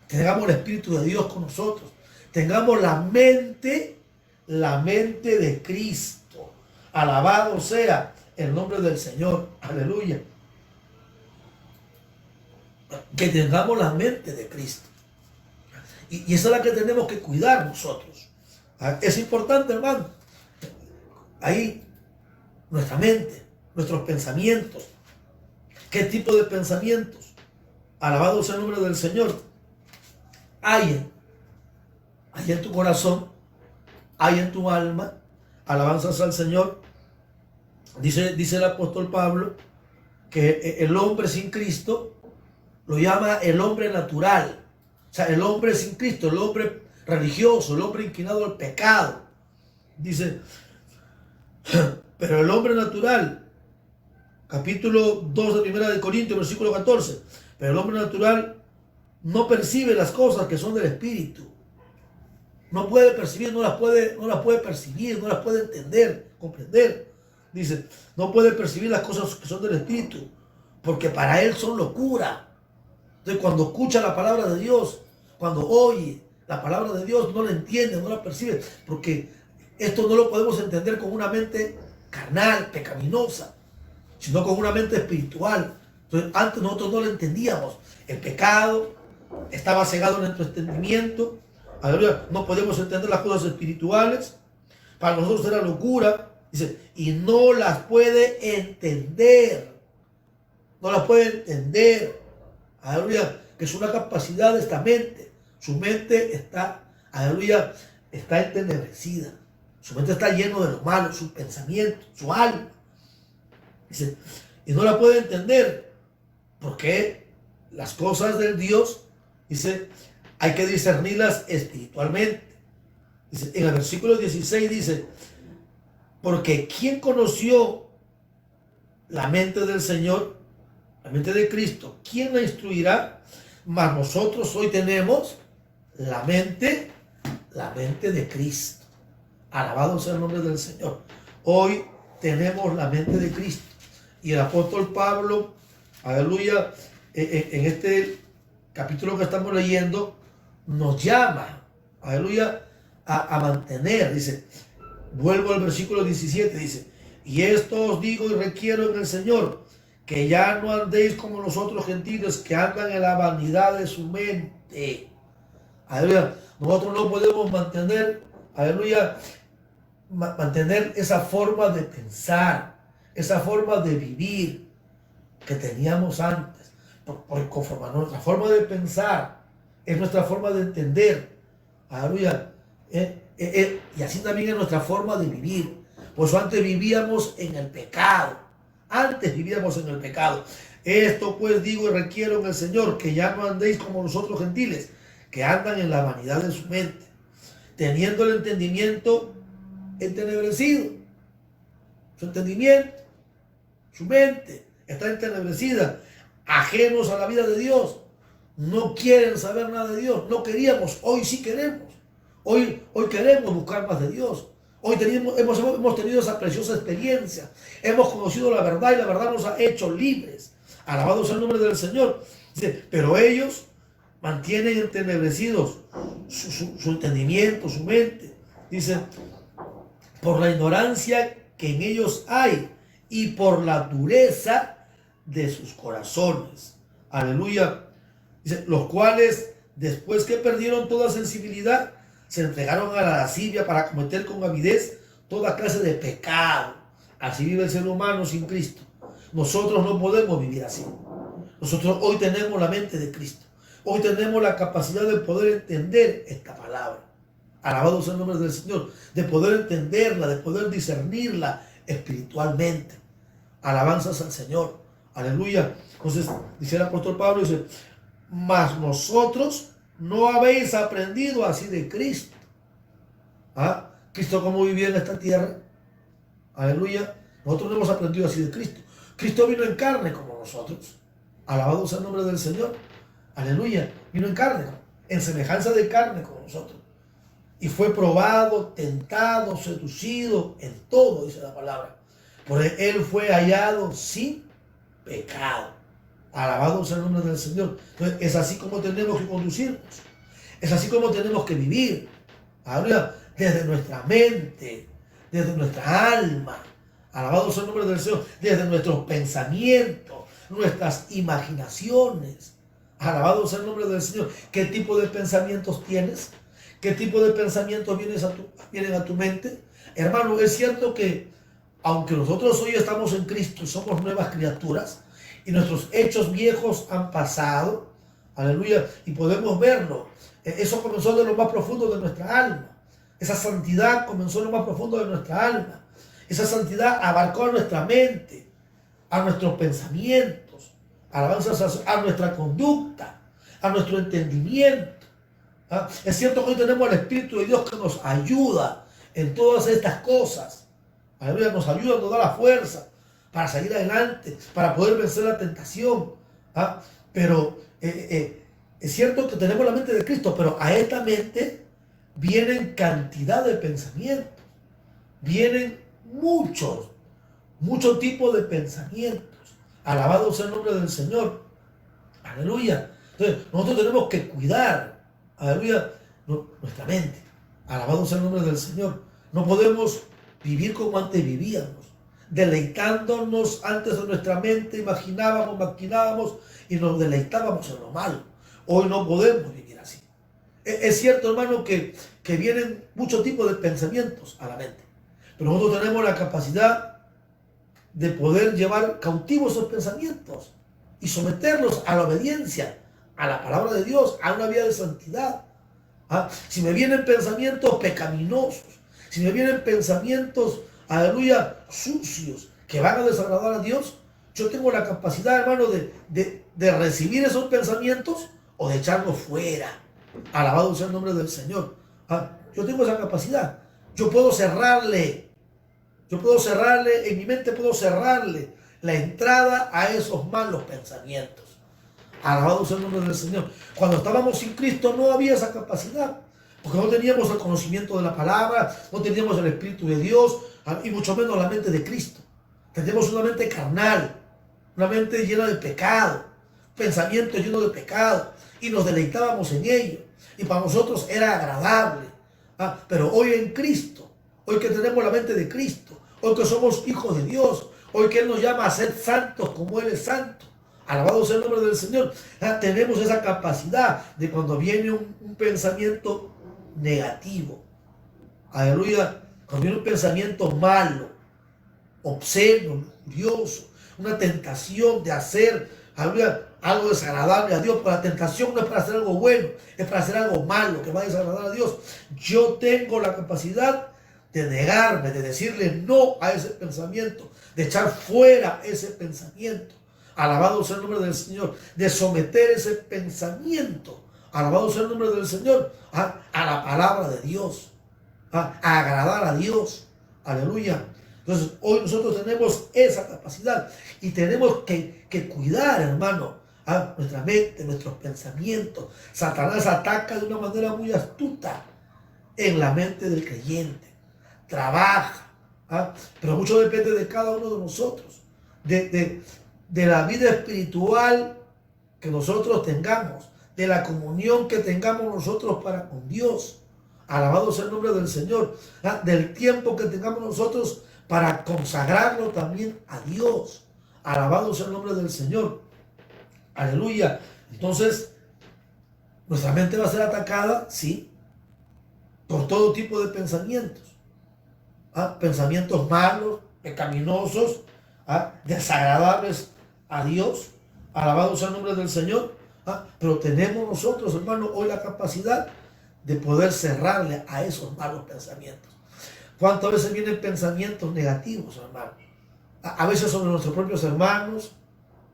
tengamos el Espíritu de Dios con nosotros, tengamos la mente de Cristo. Alabado sea el nombre del Señor, aleluya. Que tengamos la mente de Cristo. Y esa es la que tenemos que cuidar nosotros. Es importante, hermano. Ahí, nuestra mente, nuestros pensamientos. ¿Qué tipo de pensamientos? Alabado sea el nombre del Señor. Hay en tu corazón, hay en tu alma. Alabanzas al Señor. Dice el apóstol Pablo que el hombre sin Cristo lo llama el hombre natural. O sea, el hombre sin Cristo, el hombre religioso, el hombre inclinado al pecado. Dice, pero el hombre natural, capítulo 2 de 1 de Corintios, versículo 14, pero el hombre natural no percibe las cosas que son del Espíritu. No puede percibir, no las puede percibir, no las puede entender, comprender. Dice, no puede percibir las cosas que son del Espíritu, porque para él son locura. Entonces, cuando escucha la palabra de Dios, cuando oye la palabra de Dios, no la entiende, no la percibe, porque esto no lo podemos entender con una mente carnal, pecaminosa, sino con una mente espiritual. Entonces, antes nosotros no lo entendíamos. El pecado estaba cegado en nuestro entendimiento. Aleluya. No podemos entender las cosas espirituales. Para nosotros era locura. Dice, y no las puede entender. No las puede entender. Aleluya. Que es una capacidad de esta mente. Su mente está, aleluya, está entenebrecida. Su mente está lleno de lo malo, su pensamiento, su alma. Dice, y no la puede entender. Porque las cosas del Dios, dice, hay que discernirlas espiritualmente. Dice, en el versículo 16 dice, porque ¿quién conoció la mente del Señor, la mente de Cristo? ¿Quién la instruirá? Mas nosotros hoy tenemos la mente de Cristo. Alabado sea el nombre del Señor. Hoy tenemos la mente de Cristo. Y el apóstol Pablo, aleluya, en este capítulo que estamos leyendo, nos llama, aleluya, a mantener, dice, vuelvo al versículo 17, dice, y esto os digo y requiero en el Señor, que ya no andéis como los otros gentiles que andan en la vanidad de su mente. Aleluya, nosotros no podemos mantener, aleluya, mantener esa forma de pensar, esa forma de vivir que teníamos antes, porque conforme a nuestra forma de pensar, es nuestra forma de entender, aleluya, y así también es nuestra forma de vivir. Por eso antes vivíamos en el pecado, Esto pues digo y requiero en el Señor, que ya no andéis como los otros gentiles, que andan en la vanidad de su mente, teniendo el entendimiento entenebrecido. su entendimiento, su mente está entenebrecida, ajenos a la vida de Dios. No quieren saber nada de Dios. No queríamos, hoy sí queremos. Hoy queremos buscar más de Dios. Hoy hemos tenido esa preciosa experiencia. Hemos conocido la verdad y la verdad nos ha hecho libres. Alabado sea el nombre del Señor. Dice, pero ellos mantienen entenebrecidos su entendimiento, su mente. Dice, por la ignorancia que en ellos hay y por la dureza de sus corazones. Aleluya. Dice, los cuales, después que perdieron toda sensibilidad, se entregaron a la lascivia para cometer con avidez toda clase de pecado. Así vive el ser humano sin Cristo. Nosotros no podemos vivir así. Nosotros hoy tenemos la mente de Cristo. Hoy tenemos la capacidad de poder entender esta palabra. Alabado sea el nombre del Señor. De poder entenderla, de poder discernirla espiritualmente. Alabanzas al Señor. Aleluya. Entonces, dice el apóstol Pablo, dice, mas nosotros no habéis aprendido así de Cristo. ¿Ah? Cristo cómo vivía en esta tierra. Aleluya. Nosotros no hemos aprendido así de Cristo. Cristo vino en carne como nosotros. Alabado sea el nombre del Señor. Aleluya. Vino en carne, en semejanza de carne como nosotros. Y fue probado, tentado, seducido en todo, dice la palabra. Por él fue hallado sin pecado. Alabado sea el nombre del Señor. Entonces, es así como tenemos que conducirnos. Es así como tenemos que vivir. Aleluya. Desde nuestra mente, desde nuestra alma. Alabado sea el nombre del Señor. Desde nuestros pensamientos, nuestras imaginaciones. Alabado sea el nombre del Señor. ¿Qué tipo de pensamientos tienes? ¿Qué tipo de pensamientos vienen a tu mente? Hermano, es cierto que aunque nosotros hoy estamos en Cristo y somos nuevas criaturas, y nuestros hechos viejos han pasado, aleluya, y podemos verlo. Eso comenzó de lo más profundo de nuestra alma. Esa santidad comenzó en lo más profundo de nuestra alma. Esa santidad abarcó a nuestra mente, a nuestros pensamientos, alabanzas a nuestra conducta, a nuestro entendimiento. ¿Ah? Es cierto que hoy tenemos al Espíritu de Dios que nos ayuda en todas estas cosas. Aleluya, nos ayuda, nos da la fuerza para seguir adelante, para poder vencer la tentación. ¿Ah? Pero es cierto que tenemos la mente de Cristo, pero a esta mente vienen cantidad de pensamientos. Vienen muchos tipos de pensamientos. Alabado sea el nombre del Señor. Aleluya. Entonces, nosotros tenemos que cuidar, aleluya, nuestra mente. Alabado sea el nombre del Señor. No podemos vivir como antes vivíamos, deleitándonos antes de nuestra mente, imaginábamos, maquinábamos y nos deleitábamos en lo malo. Hoy no podemos vivir así. Es cierto, hermano, que vienen muchos tipos de pensamientos a la mente, pero nosotros tenemos la capacidad de poder llevar cautivos esos pensamientos y someterlos a la obediencia, a la palabra de Dios, a una vida de santidad. ¿Ah? Si me vienen pensamientos pecaminosos, si me vienen pensamientos, aleluya, sucios, que van a desagradar a Dios, yo tengo la capacidad, hermano, de recibir esos pensamientos o de echarlos fuera. Alabado sea el nombre del Señor. ¿Ah? Yo tengo esa capacidad. Yo puedo cerrarle, en mi mente puedo cerrarle la entrada a esos malos pensamientos. Alabado sea el nombre del Señor. Cuando estábamos sin Cristo no había esa capacidad, porque no teníamos el conocimiento de la palabra, no teníamos el Espíritu de Dios, y mucho menos la mente de Cristo. Teníamos una mente carnal, una mente llena de pecado, pensamientos llenos de pecado, y nos deleitábamos en ello, y para nosotros era agradable. Pero hoy en Cristo, hoy que tenemos la mente de Cristo, hoy que somos hijos de Dios, hoy que Él nos llama a ser santos como Él es santo, alabado sea el nombre del Señor, tenemos esa capacidad de cuando viene un pensamiento negativo, aleluya, cuando viene un pensamiento malo, obsceno, lujurioso, una tentación de hacer, aleluya, algo desagradable a Dios, pero la tentación no es para hacer algo bueno, es para hacer algo malo que va a desagradar a Dios. Yo tengo la capacidad de negarme, de decirle no a ese pensamiento, de echar fuera ese pensamiento. Alabado sea el nombre del Señor, de someter ese pensamiento, alabado sea el nombre del Señor, a la palabra de Dios, a agradar a Dios. Aleluya. Entonces, hoy nosotros tenemos esa capacidad y tenemos que cuidar, hermano, a nuestra mente, nuestros pensamientos. Satanás ataca de una manera muy astuta en la mente del creyente. Trabaja, pero mucho depende de cada uno de nosotros, de la vida espiritual que nosotros tengamos, de la comunión que tengamos nosotros para con Dios. Alabado sea el nombre del Señor. Del tiempo que tengamos nosotros para consagrarlo también a Dios. Alabado sea el nombre del Señor. Aleluya. Entonces, nuestra mente va a ser atacada, sí, por todo tipo de pensamientos. Pensamientos malos, pecaminosos, desagradables a Dios. Alabado sea el nombre del Señor. Pero tenemos nosotros, hermano, hoy la capacidad de poder cerrarle a esos malos pensamientos. ¿Cuántas veces vienen pensamientos negativos, hermano? A veces sobre nuestros propios hermanos,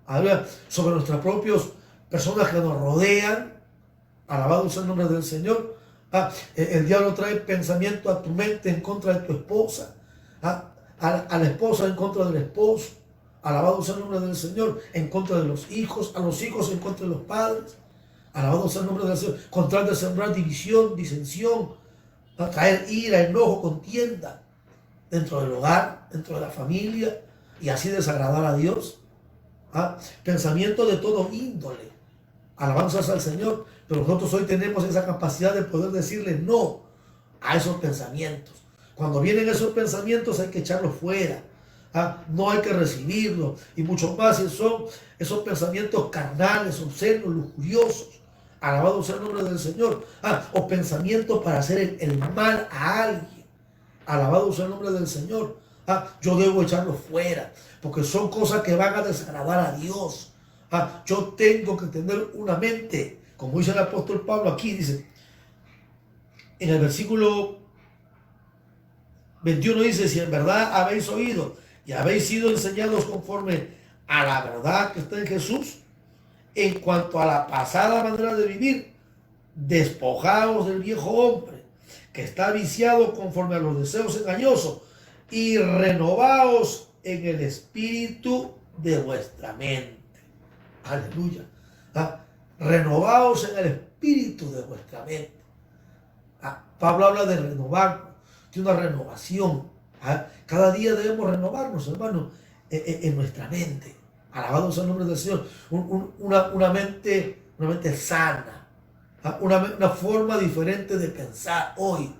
a veces sobre nuestras propias personas que nos rodean. Alabado sea el nombre del Señor. El diablo trae pensamiento a tu mente en contra de tu esposa, a la esposa en contra del esposo. Alabado sea el nombre del Señor, en contra de los hijos, a los hijos en contra de los padres. Alabado sea el nombre del Señor, con tal de sembrar división, disensión, a traer ira, enojo, contienda dentro del hogar, dentro de la familia, y así desagradar a Dios. Pensamiento de todo índole. Alabanzas al Señor. Pero nosotros hoy tenemos esa capacidad de poder decirle no a esos pensamientos. Cuando vienen esos pensamientos hay que echarlos fuera. No hay que recibirlos. Y mucho más si son esos pensamientos carnales, obscenos, lujuriosos. Alabado sea el nombre del Señor. O pensamientos para hacer el mal a alguien. Alabado sea el nombre del Señor. Yo debo echarlos fuera. Porque son cosas que van a desagradar a Dios. Yo tengo que tener una mente, como dice el apóstol Pablo aquí, dice, en el versículo 21 dice, si en verdad habéis oído y habéis sido enseñados conforme a la verdad que está en Jesús, en cuanto a la pasada manera de vivir, despojaos del viejo hombre, que está viciado conforme a los deseos engañosos, y renovaos en el espíritu de vuestra mente. Aleluya. Renovaos en el espíritu de vuestra mente. Pablo habla de renovarnos, de una renovación. Cada día debemos renovarnos, hermano, en nuestra mente. Alabado sea el nombre del Señor. Una mente sana. Una forma diferente de pensar hoy,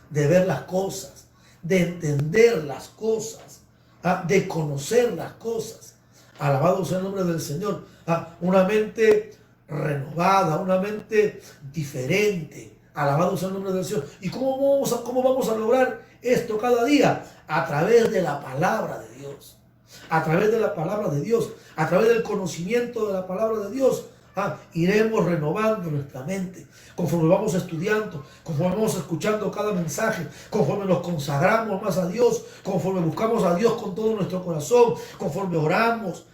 de ver las cosas, de entender las cosas, de conocer las cosas. Alabado sea el nombre del Señor. Una mente renovada, una mente diferente. Alabado sea el nombre del Señor. ¿Y cómo vamos a lograr esto cada día? A través de la palabra de Dios. A través de la palabra de Dios. A través del conocimiento de la palabra de Dios. Iremos renovando nuestra mente. Conforme vamos estudiando, conforme vamos escuchando cada mensaje, conforme nos consagramos más a Dios, conforme buscamos a Dios con todo nuestro corazón, conforme oramos.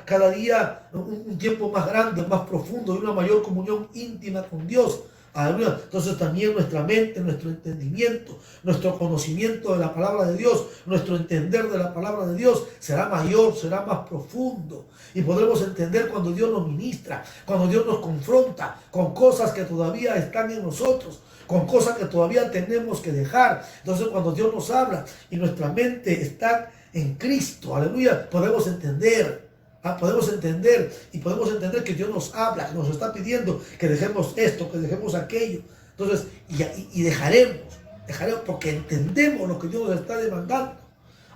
Cada día un tiempo más grande, más profundo, y una mayor comunión íntima con Dios. Aleluya. Entonces también nuestra mente, nuestro entendimiento, nuestro conocimiento de la palabra de Dios, nuestro entender de la palabra de Dios será mayor, será más profundo. Y podremos entender cuando Dios nos ministra, cuando Dios nos confronta con cosas que todavía están en nosotros, con cosas que todavía tenemos que dejar. Entonces cuando Dios nos habla y nuestra mente está en Cristo, aleluya, podemos entender y podemos entender que Dios nos habla, que nos está pidiendo que dejemos esto, que dejemos aquello. Entonces, y dejaremos porque entendemos lo que Dios nos está demandando.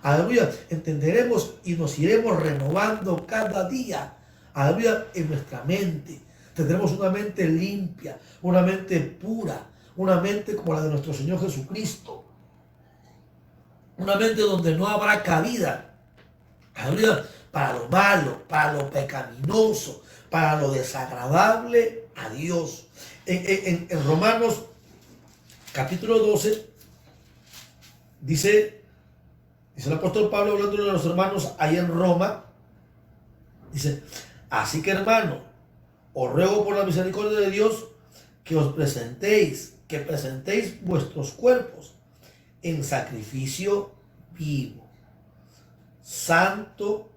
Aleluya, entenderemos y nos iremos renovando cada día. Aleluya, en nuestra mente. Tendremos una mente limpia, una mente pura, una mente como la de nuestro Señor Jesucristo. Una mente donde no habrá cabida. Aleluya. Para lo malo, para lo pecaminoso, para lo desagradable a Dios. En Romanos capítulo 12 dice el apóstol Pablo hablando de los hermanos ahí en Roma, dice, así que hermano, os ruego por la misericordia de Dios que presentéis vuestros cuerpos en sacrificio vivo, santo,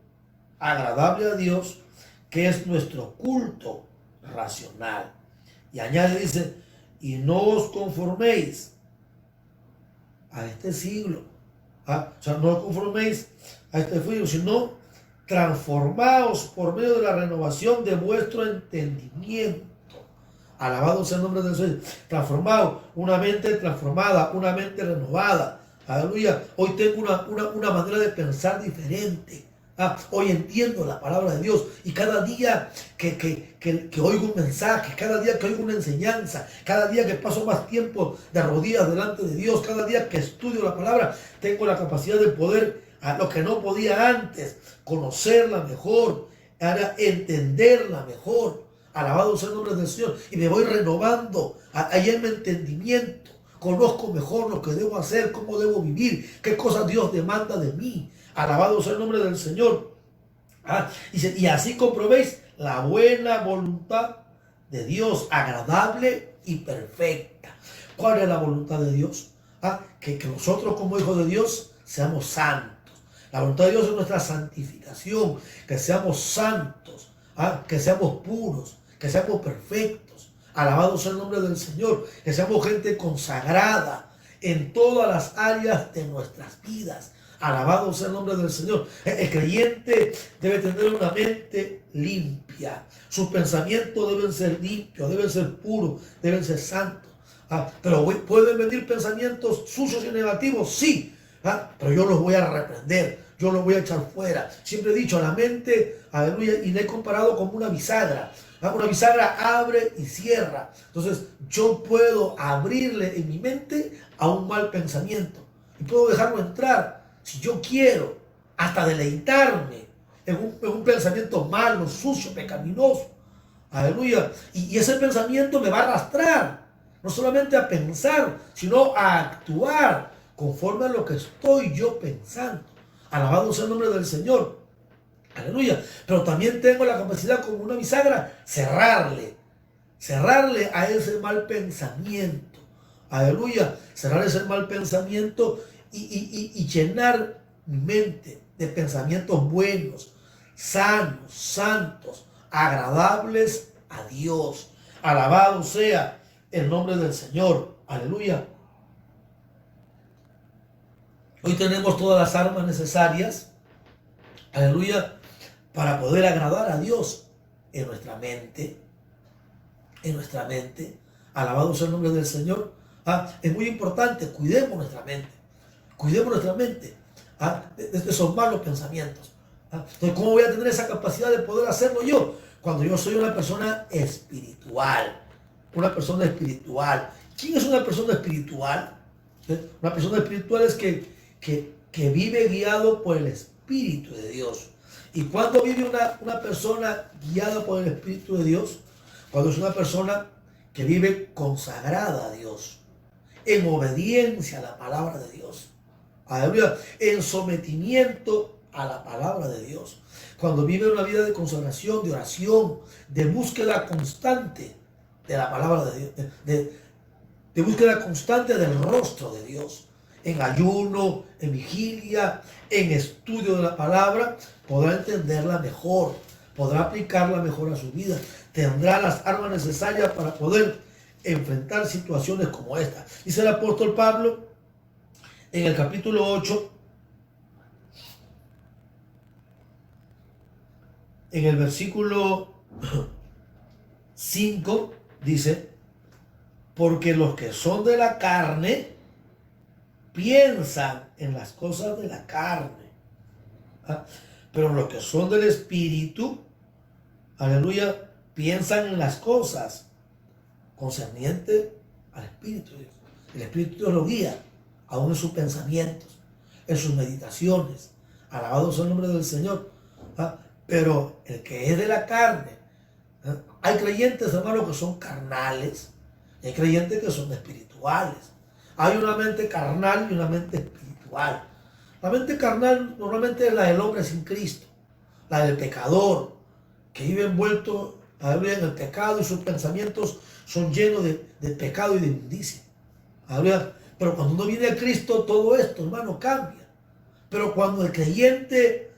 agradable a Dios, que es nuestro culto racional. Y añade, dice, y no os conforméis a este siglo. O sea, no os conforméis a este siglo, sino transformaos por medio de la renovación de vuestro entendimiento. Alabado sea el nombre del Señor. Transformado, una mente transformada, una mente renovada. Aleluya. Hoy tengo una manera de pensar diferente. Hoy entiendo la palabra de Dios, y cada día que oigo un mensaje, cada día que oigo una enseñanza, cada día que paso más tiempo de rodillas delante de Dios, cada día que estudio la palabra, tengo la capacidad de poder, a lo que no podía antes, conocerla mejor, entenderla mejor. Alabado sea el nombre del Señor. Y me voy renovando ahí en mi entendimiento. Conozco mejor lo que debo hacer, cómo debo vivir, qué cosas Dios demanda de mí. Alabado sea el nombre del Señor. Y así comprobéis la buena voluntad de Dios, agradable y perfecta. ¿Cuál es la voluntad de Dios? Que nosotros como hijos de Dios seamos santos. La voluntad de Dios es nuestra santificación, que seamos santos, que seamos puros, que seamos perfectos. Alabado sea el nombre del Señor, que seamos gente consagrada en todas las áreas de nuestras vidas. Alabado sea el nombre del Señor. El creyente debe tener una mente limpia. Sus pensamientos deben ser limpios, deben ser puros, deben ser santos. Pero pueden venir pensamientos sucios y negativos, sí. Pero yo los voy a reprender, yo los voy a echar fuera. Siempre he dicho, la mente, aleluya, y la he comparado como una bisagra. Una bisagra abre y cierra. Entonces yo puedo abrirle en mi mente a un mal pensamiento y puedo dejarlo entrar. Si yo quiero, hasta deleitarme en un pensamiento malo, sucio, pecaminoso. Aleluya. Y ese pensamiento me va a arrastrar, no solamente a pensar, sino a actuar conforme a lo que estoy yo pensando. Alabado sea el nombre del Señor. Aleluya. Pero también tengo la capacidad, como una bisagra, cerrarle a ese mal pensamiento. Aleluya. Cerrar ese mal pensamiento y llenar mi mente de pensamientos buenos, sanos, santos, agradables a Dios. Alabado sea el nombre del Señor. Aleluya. Hoy tenemos todas las armas necesarias, aleluya, para poder agradar a Dios en nuestra mente. En nuestra mente. Alabado sea el nombre del Señor. Es muy importante, cuidemos nuestra mente. Cuidemos nuestra mente de esos malos pensamientos. Entonces, ¿cómo voy a tener esa capacidad de poder hacerlo yo? Cuando yo soy una persona espiritual. Una persona espiritual. ¿Quién es una persona espiritual? Una persona espiritual es que vive guiado por el Espíritu de Dios. ¿Y cuándo vive una persona guiada por el Espíritu de Dios? Cuando es una persona que vive consagrada a Dios, en obediencia a la palabra de Dios. Aleluya. En sometimiento a la palabra de Dios. Cuando vive una vida de consagración, de oración, de búsqueda constante de la palabra de Dios, de búsqueda constante del rostro de Dios, en ayuno, en vigilia, en estudio de la palabra, podrá entenderla mejor, podrá aplicarla mejor a su vida, tendrá las armas necesarias para poder enfrentar situaciones como esta. Dice el apóstol Pablo en el capítulo 8, en el versículo 5, dice: porque los que son de la carne piensan en las cosas de la carne, pero los que son del Espíritu, aleluya, piensan en las cosas concernientes al Espíritu de Dios. El Espíritu Dios lo guía, aún en sus pensamientos, en sus meditaciones. Alabado sea el nombre del Señor. Pero el que es de la carne, hay creyentes, hermanos, que son carnales, y hay creyentes que son espirituales. Hay una mente carnal y una mente espiritual. La mente carnal normalmente es la del hombre sin Cristo, la del pecador, que vive envuelto en el pecado y sus pensamientos son llenos de pecado y de inmundicia. Pero cuando uno viene a Cristo, todo esto, hermano, cambia. Pero cuando el creyente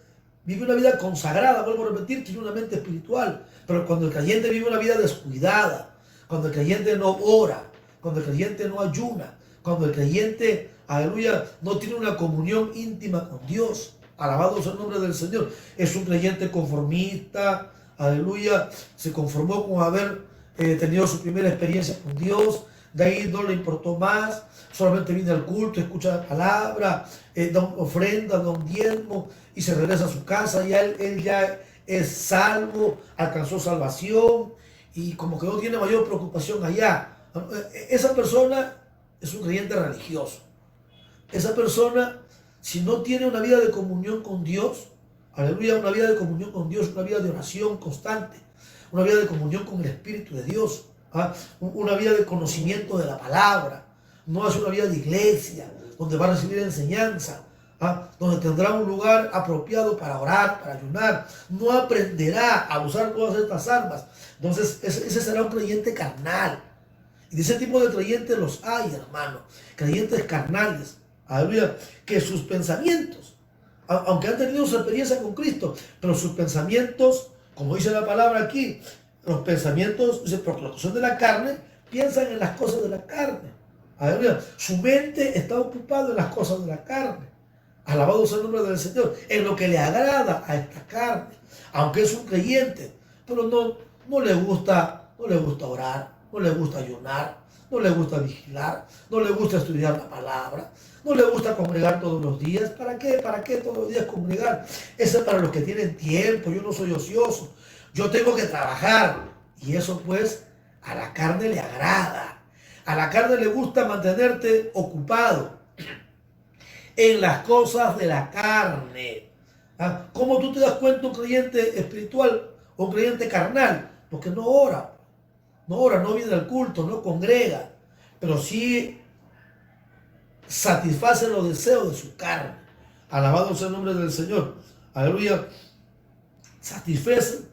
vive una vida consagrada, vuelvo a repetir, tiene una mente espiritual. Pero cuando el creyente vive una vida descuidada, cuando el creyente no ora, cuando el creyente no ayuna, cuando el creyente, aleluya, no tiene una comunión íntima con Dios, alabado sea el nombre del Señor, es un creyente conformista, aleluya, se conformó con haber tenido su primera experiencia con Dios, de ahí no le importó más, solamente viene al culto, escucha la palabra, da una ofrenda, da un diezmo y se regresa a su casa. Ya él ya es salvo, alcanzó salvación y como que no tiene mayor preocupación allá. Esa persona es un creyente religioso. Esa persona, si no tiene una vida de comunión con Dios, aleluya, una vida de comunión con Dios, una vida de oración constante, una vida de comunión con el Espíritu de Dios, una vida de conocimiento de la palabra, no es una vida de iglesia donde va a recibir enseñanza, donde tendrá un lugar apropiado para orar, para ayunar, no aprenderá a usar todas estas armas. Entonces ese será un creyente carnal, y de ese tipo de creyentes los hay, hermano, creyentes carnales, aleluya, que sus pensamientos, aunque han tenido su experiencia con Cristo, pero sus pensamientos, como dice la palabra aquí, los pensamientos, porque los que son de la carne, piensan en las cosas de la carne. Aleluya. Su mente está ocupada en las cosas de la carne. Alabado sea el nombre del Señor. En lo que le agrada a esta carne. Aunque es un creyente, pero no le gusta orar, no le gusta ayunar, no le gusta vigilar, no le gusta estudiar la palabra, no le gusta congregar todos los días. ¿Para qué? ¿Para qué todos los días congregar? Eso es para los que tienen tiempo. Yo no soy ocioso. Yo tengo que trabajar. Y eso pues a la carne le agrada. A la carne le gusta mantenerte ocupado en las cosas de la carne. ¿Cómo tú te das cuenta un creyente espiritual o un creyente carnal? Porque no ora, no viene al culto, no congrega, pero sí satisface los deseos de su carne. Alabado sea el nombre del Señor. Aleluya. Satisfacen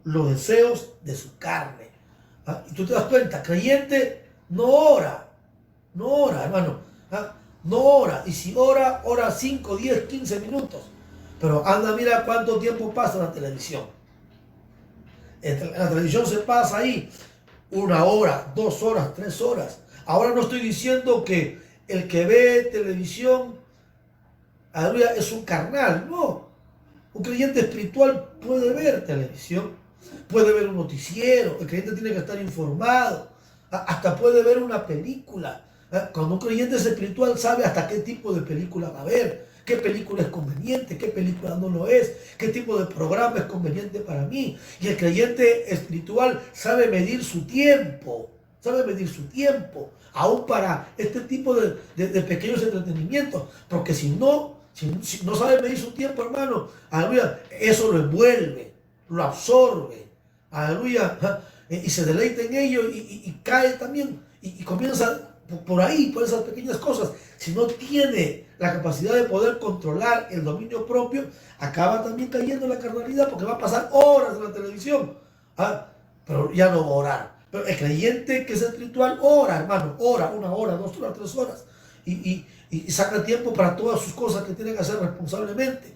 los deseos de su carne. Y tú te das cuenta, creyente no ora, hermano. No ora. Y si ora 5, 10, 15 minutos. Pero anda, mira cuánto tiempo pasa en la televisión. En la televisión se pasa ahí 1 hora, 2 horas, 3 horas. Ahora no estoy diciendo que el que ve televisión, aleluya, es un carnal. No. Un creyente espiritual puede ver televisión, puede ver un noticiero, el creyente tiene que estar informado, hasta puede ver una película. Cuando un creyente es espiritual sabe hasta qué tipo de película va a ver, qué película es conveniente, qué película no lo es, qué tipo de programa es conveniente para mí. Y el creyente espiritual sabe medir su tiempo, aún para este tipo de pequeños entretenimientos, porque si no sabe medir su tiempo, hermano, aleluya, eso lo envuelve, lo absorbe, aleluya, y se deleita en ello y cae también y comienza por ahí, por esas pequeñas cosas. Si no tiene la capacidad de poder controlar el dominio propio, acaba también cayendo en la carnalidad, porque va a pasar horas en la televisión, pero ya no va a orar. Pero el creyente que es espiritual ora, hermano, ora 1 hora, 2 horas, 3 horas y saca tiempo para todas sus cosas que tiene que hacer responsablemente.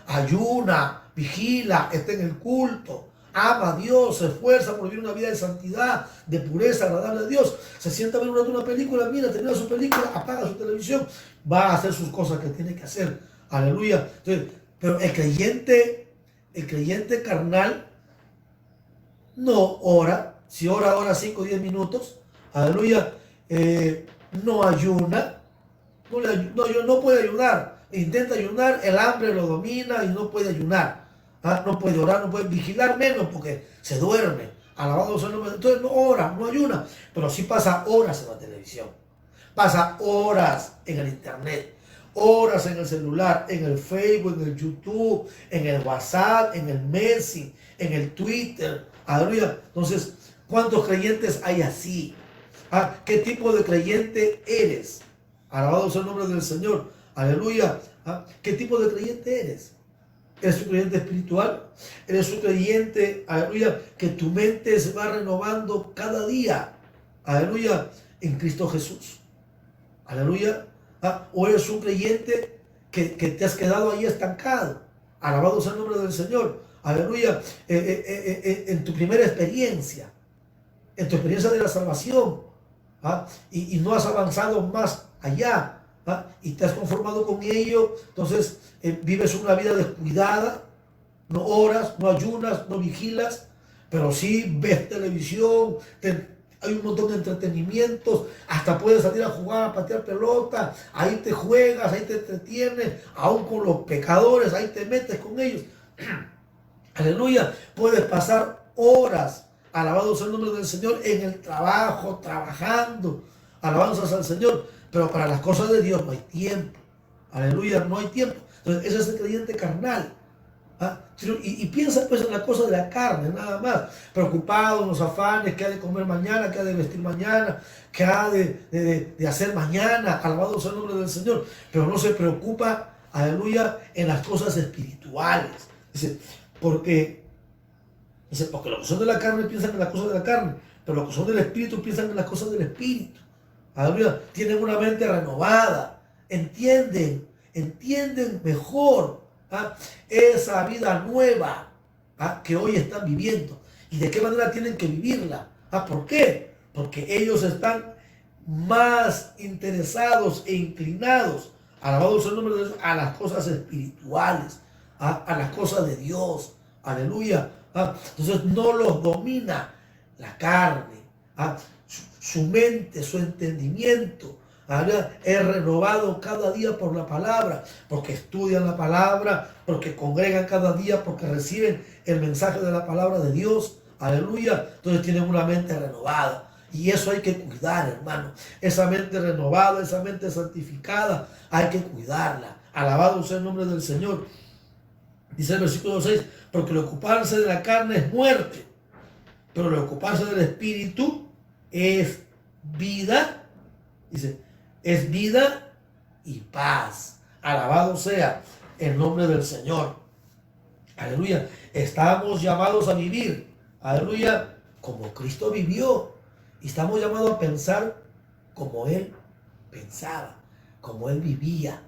Ayuna, vigila, está en el culto, ama a Dios, se esfuerza por vivir una vida de santidad, de pureza, agradable a Dios. Se sienta a ver una película, mira, termina su película, apaga su televisión, va a hacer sus cosas que tiene que hacer. Aleluya. Entonces, pero el creyente carnal no ora. Si ora 5 o 10 minutos, aleluya, no ayuna. No puede ayunar. Intenta ayunar, el hambre lo domina y no puede ayunar. No puede orar, no puede vigilar menos porque se duerme. Alabado sea el nombre. Entonces no ora, no ayuna, pero sí pasa horas en la televisión. Pasa horas en el internet, horas en el celular, en el Facebook, en el YouTube, en el WhatsApp, en el Messi, en el Twitter. Aleluya. Entonces, ¿cuántos creyentes hay así? ¿Qué tipo de creyente eres? Alabado sea el nombre del Señor. Aleluya. ¿Qué tipo de creyente eres? ¿Eres un creyente espiritual? ¿Eres un creyente, aleluya, que tu mente se va renovando cada día? Aleluya, en Cristo Jesús. Aleluya. O eres un creyente que te has quedado ahí estancado. Alabado sea el nombre del Señor. Aleluya. En tu primera experiencia, en tu experiencia de la salvación, y no has avanzado más allá, y te has conformado con ello. Entonces vives una vida descuidada, no oras, no ayunas, no vigilas, pero sí ves televisión, hay un montón de entretenimientos, hasta puedes salir a jugar, a patear pelota, ahí te juegas, ahí te entretienes, aún con los pecadores, ahí te metes con ellos. Aleluya, puedes pasar horas, alabado sea el nombre del Señor, en el trabajo, trabajando, alabanzas al Señor, pero para las cosas de Dios no hay tiempo. Aleluya, no hay tiempo. Entonces ese es el creyente carnal. Y piensa pues en la cosa de la carne, nada más, preocupado en los afanes, que ha de comer mañana, que ha de vestir mañana, que ha de hacer mañana, alabado sea el nombre del Señor, pero no se preocupa, aleluya, en las cosas espirituales. Dice, porque los que son de la carne piensan en las cosas de la carne, pero los que son del Espíritu piensan en las cosas del Espíritu. Aleluya, tienen una mente renovada, entienden mejor esa vida nueva que hoy están viviendo, y de qué manera tienen que vivirla. ¿Por qué? Porque ellos están más interesados e inclinados, alabado sea el nombre de Dios, a las cosas espirituales, a las cosas de Dios. Aleluya. Entonces no los domina la carne, su mente, su entendimiento es renovado cada día por la palabra, porque estudian la palabra, porque congregan cada día, porque reciben el mensaje de la palabra de Dios. Aleluya. Entonces tienen una mente renovada, y eso hay que cuidar, hermano. Esa mente renovada, esa mente santificada, hay que cuidarla. Alabado sea el nombre del Señor. Dice el versículo 6, porque el ocuparse de la carne es muerte, pero el ocuparse del Espíritu es vida. Dice, es vida y paz. Alabado sea el nombre del Señor. Aleluya. Estamos llamados a vivir, aleluya, como Cristo vivió. Y estamos llamados a pensar como Él pensaba, como Él vivía.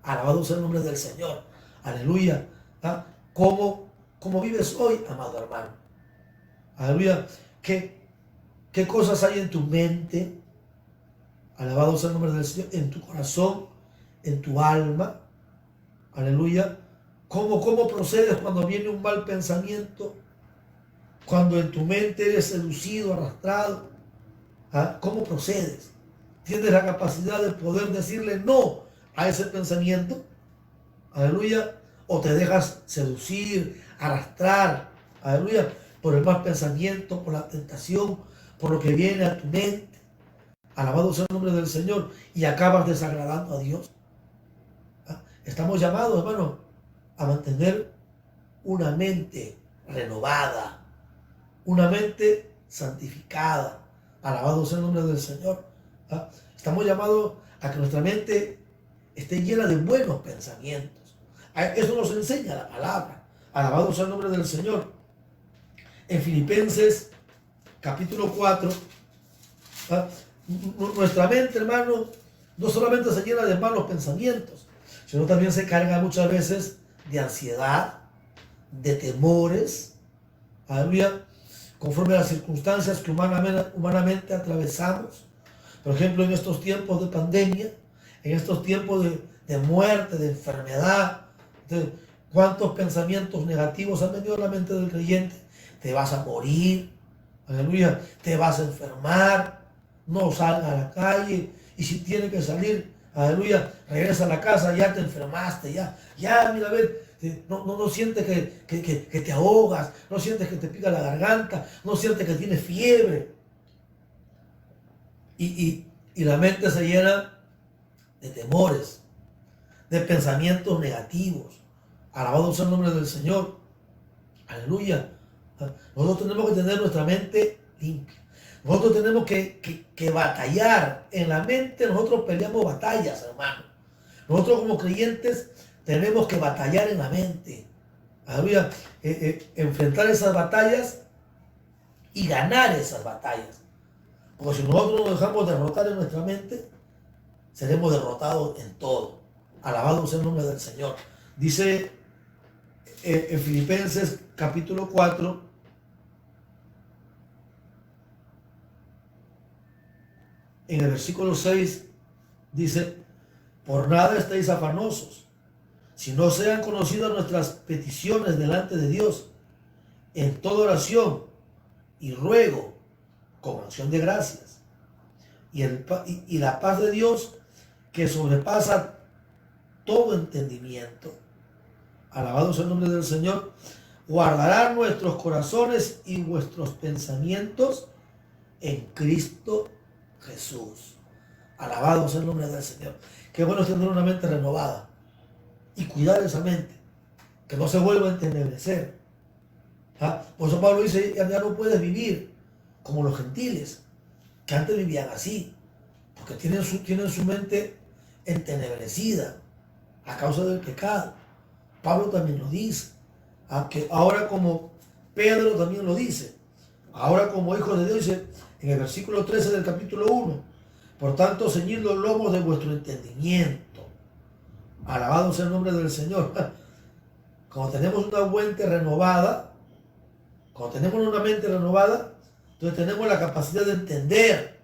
Alabado sea el nombre del Señor. Aleluya. ¿Cómo vives hoy, amado hermano? Aleluya. ¿Qué cosas hay en tu mente? Alabado sea el nombre del Señor, en tu corazón, en tu alma. Aleluya. ¿Cómo procedes cuando viene un mal pensamiento? Cuando en tu mente eres seducido, arrastrado. ¿Cómo procedes? ¿Tienes la capacidad de poder decirle no a ese pensamiento? Aleluya. ¿O te dejas seducir, arrastrar, aleluya, por el mal pensamiento, por la tentación, por lo que viene a tu mente? Alabado sea el nombre del Señor, y acabas desagradando a Dios. Estamos llamados, hermano, a mantener una mente renovada, una mente santificada. Alabado sea el nombre del Señor. Estamos llamados a que nuestra mente esté llena de buenos pensamientos. Eso nos enseña la palabra. Alabado sea el nombre del Señor. En Filipenses capítulo 4, nuestra mente, hermano, no solamente se llena de malos pensamientos, sino también se carga muchas veces de ansiedad, de temores, aleluya, conforme a las circunstancias que humanamente atravesamos. Por ejemplo, en estos tiempos de pandemia, en estos tiempos de muerte, de enfermedad, ¿cuántos pensamientos negativos han venido a la mente del creyente? Te vas a morir, aleluya, te vas a enfermar, no salga a la calle, y si tiene que salir, aleluya, regresa a la casa, ya te enfermaste, ya, mira, a ver, no sientes que te ahogas, no sientes que te pica la garganta, no sientes que tienes fiebre, y la mente se llena de temores, de pensamientos negativos. Alabado sea el nombre del Señor. Aleluya. Nosotros tenemos que tener nuestra mente limpia. Nosotros tenemos que batallar en la mente. Nosotros peleamos batallas, hermano. Nosotros como creyentes tenemos que batallar en la mente. Aleluya. Enfrentar esas batallas y ganar esas batallas. Porque si nosotros nos dejamos derrotar en nuestra mente, seremos derrotados en todo. Alabado sea el nombre del Señor. Dice en Filipenses capítulo 4, en el versículo 6, dice: por nada estéis afanosos, si no sean conocidas nuestras peticiones delante de Dios, en toda oración y ruego, con acción de gracias. Y la paz de Dios, que sobrepasa todo entendimiento, alabado sea el nombre del Señor, guardará nuestros corazones y vuestros pensamientos en Cristo Jesús. Alabado sea el nombre del Señor. Qué bueno es tener una mente renovada y cuidar esa mente, que no se vuelva a entenebrecer. Por eso Pablo dice: ya no puedes vivir como los gentiles, que antes vivían así, porque tienen su mente entenebrecida a causa del pecado. Pablo también lo dice, aunque ahora, como Pedro también lo dice, ahora como hijos de Dios, dice en el versículo 13 del capítulo 1: por tanto, ceñid los lomos de vuestro entendimiento. Alabado sea el nombre del Señor. Cuando tenemos una mente renovada, entonces tenemos la capacidad de entender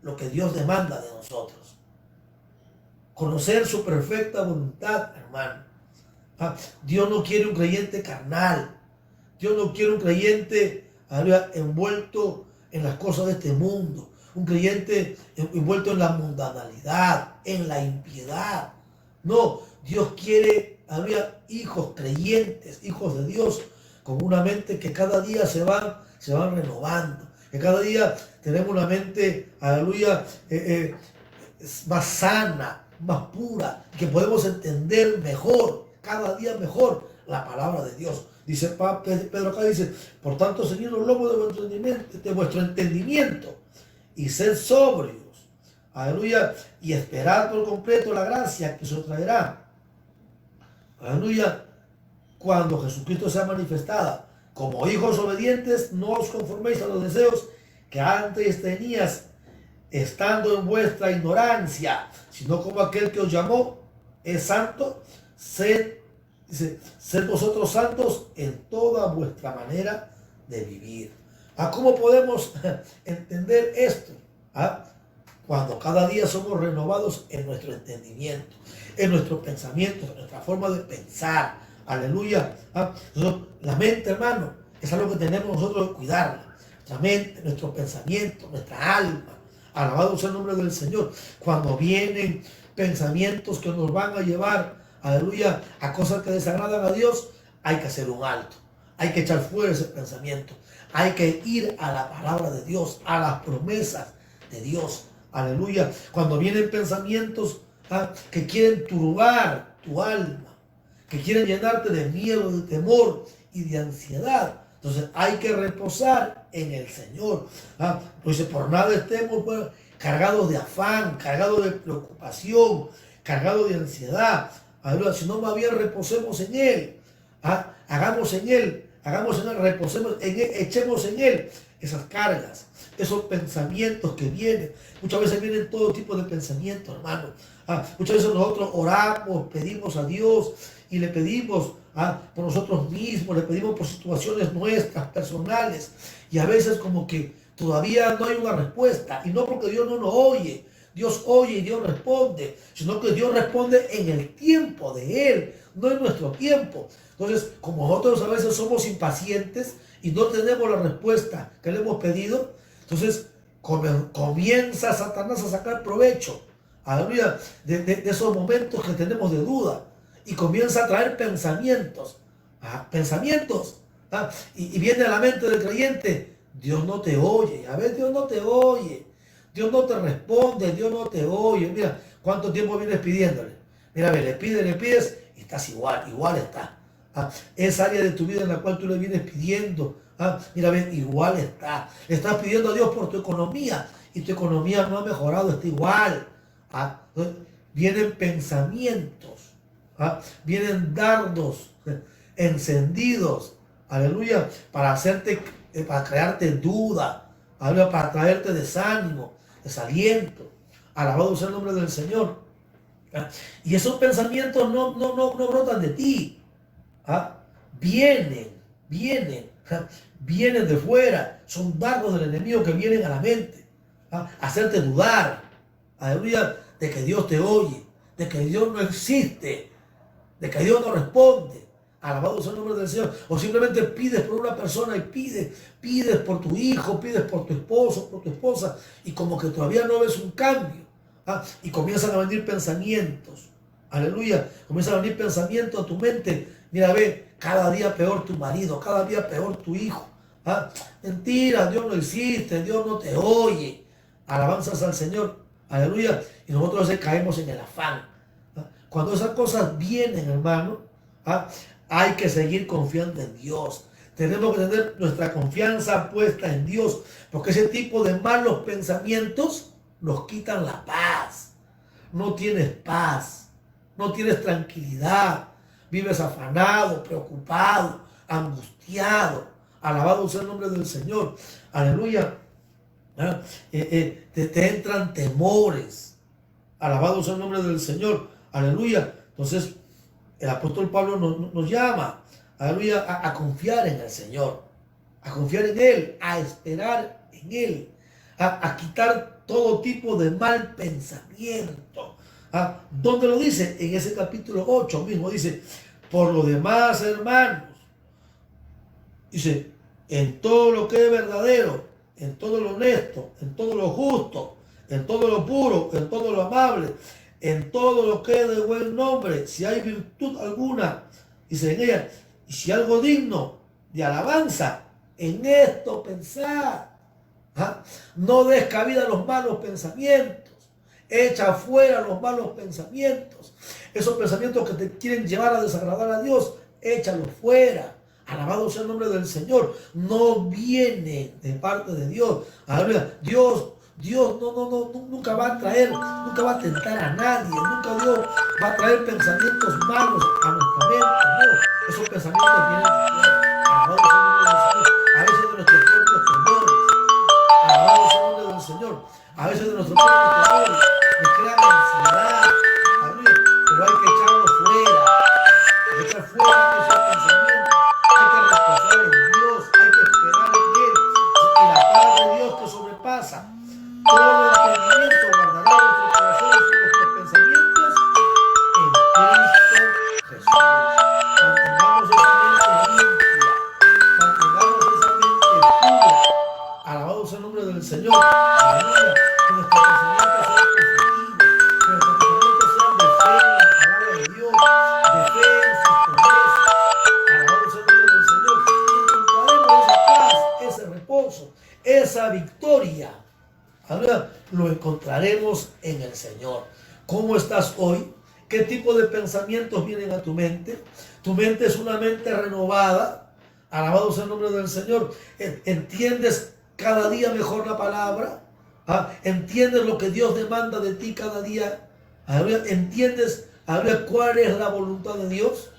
lo que Dios demanda de nosotros. Conocer su perfecta voluntad, hermano. Dios no quiere un creyente carnal. Dios no quiere un creyente envuelto en las cosas de este mundo. Un creyente envuelto en la mundanalidad, en la impiedad. No, Dios quiere, hijos creyentes, hijos de Dios, con una mente que cada día se van renovando. Que cada día tenemos una mente, más sana, más pura, que podemos entender mejor, cada día mejor, la palabra de Dios. Dice Pedro acá, dice: por tanto, ceñid los lomos de vuestro entendimiento y sed sobrios, aleluya, y esperad por completo la gracia que se os traerá, aleluya, cuando Jesucristo sea manifestada. Como hijos obedientes, no os conforméis a los deseos que antes tenías estando en vuestra ignorancia, sino como aquel que os llamó es santo, sed vosotros santos en toda vuestra manera de vivir. ¿Cómo podemos entender esto? Cuando cada día somos renovados en nuestro entendimiento, en nuestros pensamientos, en nuestra forma de pensar. Aleluya. La mente, hermano, es algo que tenemos nosotros que cuidarla. Nuestra mente, nuestro pensamiento, nuestra alma. Alabado sea el nombre del Señor. Cuando vienen pensamientos que nos van a llevar, aleluya, a cosas que desagradan a Dios, hay que hacer un alto. Hay que echar fuera ese pensamiento. Hay que ir a la palabra de Dios, a las promesas de Dios. Aleluya. Cuando vienen pensamientos que quieren turbar tu alma, que quieren llenarte de miedo, de temor y de ansiedad, entonces hay que reposar en el Señor. Pues por nada estemos cargados de afán, cargados de preocupación, cargados de ansiedad. Aleluya. Sino más bien reposemos en Él. Hagamos en Él, reposemos en Él, echemos en Él esas cargas, esos pensamientos que vienen. Muchas veces vienen todo tipo de pensamientos, hermano. Muchas veces nosotros oramos, pedimos a Dios y le pedimos por nosotros mismos, le pedimos por situaciones nuestras, personales, y a veces como que todavía no hay una respuesta, y no porque Dios no nos oye. Dios oye y Dios responde, sino que Dios responde en el tiempo de Él, no en nuestro tiempo. Entonces, como nosotros a veces somos impacientes y no tenemos la respuesta que le hemos pedido, entonces comienza Satanás a sacar provecho, aleluya, de esos momentos que tenemos de duda, y comienza a traer pensamientos, y viene a la mente del creyente: Dios no te oye. A ver, Dios no te oye, Dios no te responde, Dios no te oye. Mira, ¿cuánto tiempo vienes pidiéndole? Mira, a ver, le pides y estás igual está. Esa área de tu vida en la cual tú le vienes pidiendo, mira, a ver, igual está. Le estás pidiendo a Dios por tu economía y tu economía no ha mejorado, está igual. Vienen pensamientos, vienen dardos encendidos, aleluya, para crearte duda, aleluya, para traerte desánimo, desaliento, Alabado sea el nombre del Señor. Y esos pensamientos no brotan de ti. Vienen de fuera. Son dardos del enemigo que vienen a la mente. Hacerte dudar. Aleluya. De que Dios te oye. De que Dios no existe. De que Dios no responde. Alabado sea el nombre del Señor. O simplemente pides por una persona y pides por tu hijo, pides por tu esposo, por tu esposa, y como que todavía no ves un cambio. Y comienzan a venir pensamientos. Aleluya. Comienzan a venir pensamientos a tu mente. Mira, ve, cada día peor tu marido, cada día peor tu hijo. Mentira, Dios no existe, Dios no te oye. Alabanzas al Señor. Aleluya. Y nosotros caemos en el afán. Cuando esas cosas vienen, hermano, hay que seguir confiando en Dios. Tenemos que tener nuestra confianza puesta en Dios, porque ese tipo de malos pensamientos nos quitan la paz. No tienes paz, no tienes tranquilidad, vives afanado, preocupado, angustiado. Alabado sea el nombre del Señor. Aleluya. Te entran temores. Alabado sea el nombre del Señor. Aleluya. Entonces el apóstol Pablo nos llama, aleluya, a confiar en el Señor, a confiar en Él, a esperar en Él, a quitar todo tipo de mal pensamiento. ¿Dónde lo dice? En ese capítulo 8 mismo dice: por lo demás, hermanos, dice, en todo lo que es verdadero, en todo lo honesto, en todo lo justo, en todo lo puro, en todo lo amable, en todo lo que es de buen nombre, si hay virtud alguna, dice en ella, y si algo digno de alabanza, en esto pensad. No des cabida a los malos pensamientos. Echa fuera los malos pensamientos. Esos pensamientos que te quieren llevar a desagradar a Dios, échalos fuera. Alabado sea el nombre del Señor. No viene de parte de Dios. Aleluya. Dios nunca va a traer, nunca va a tentar a nadie, nunca Dios va a traer pensamientos malos a nuestra mente. No, esos pensamientos vienen de fuera. Alabado sea el nombre del Señor. A veces de nuestros propios temores. Alabado sea el nombre del Señor. A veces de nuestros propios temores nos crean ansiedad. Aleluya. Pero hay que echarlos fuera. Hay que echar fuera esos pensamientos. Hay que reposar en Dios. Hay que esperar en Él. Y la paz de Dios que sobrepasa todo entendimiento guardará nuestros corazones y nuestros pensamientos en Cristo Jesús. Mantengamos esa mente limpia, mantengamos esa mente pura. Alabado sea el nombre del Señor. Aleluya. Que nuestros pensamientos sean positivos, que nuestros pensamientos sean de fe en la palabra de Dios, de fe en sus promesas. Alabado sea el nombre del Señor. Y encontraremos esa paz, ese reposo, esa victoria. Ahora lo encontraremos en el Señor. ¿Cómo estás hoy? ¿Qué tipo de pensamientos vienen a tu mente? Tu mente es una mente renovada. Alabado sea el nombre del Señor. ¿Entiendes cada día mejor la palabra? ¿Entiendes lo que Dios demanda de ti cada día? ¿Entiendes cuál es la voluntad de Dios?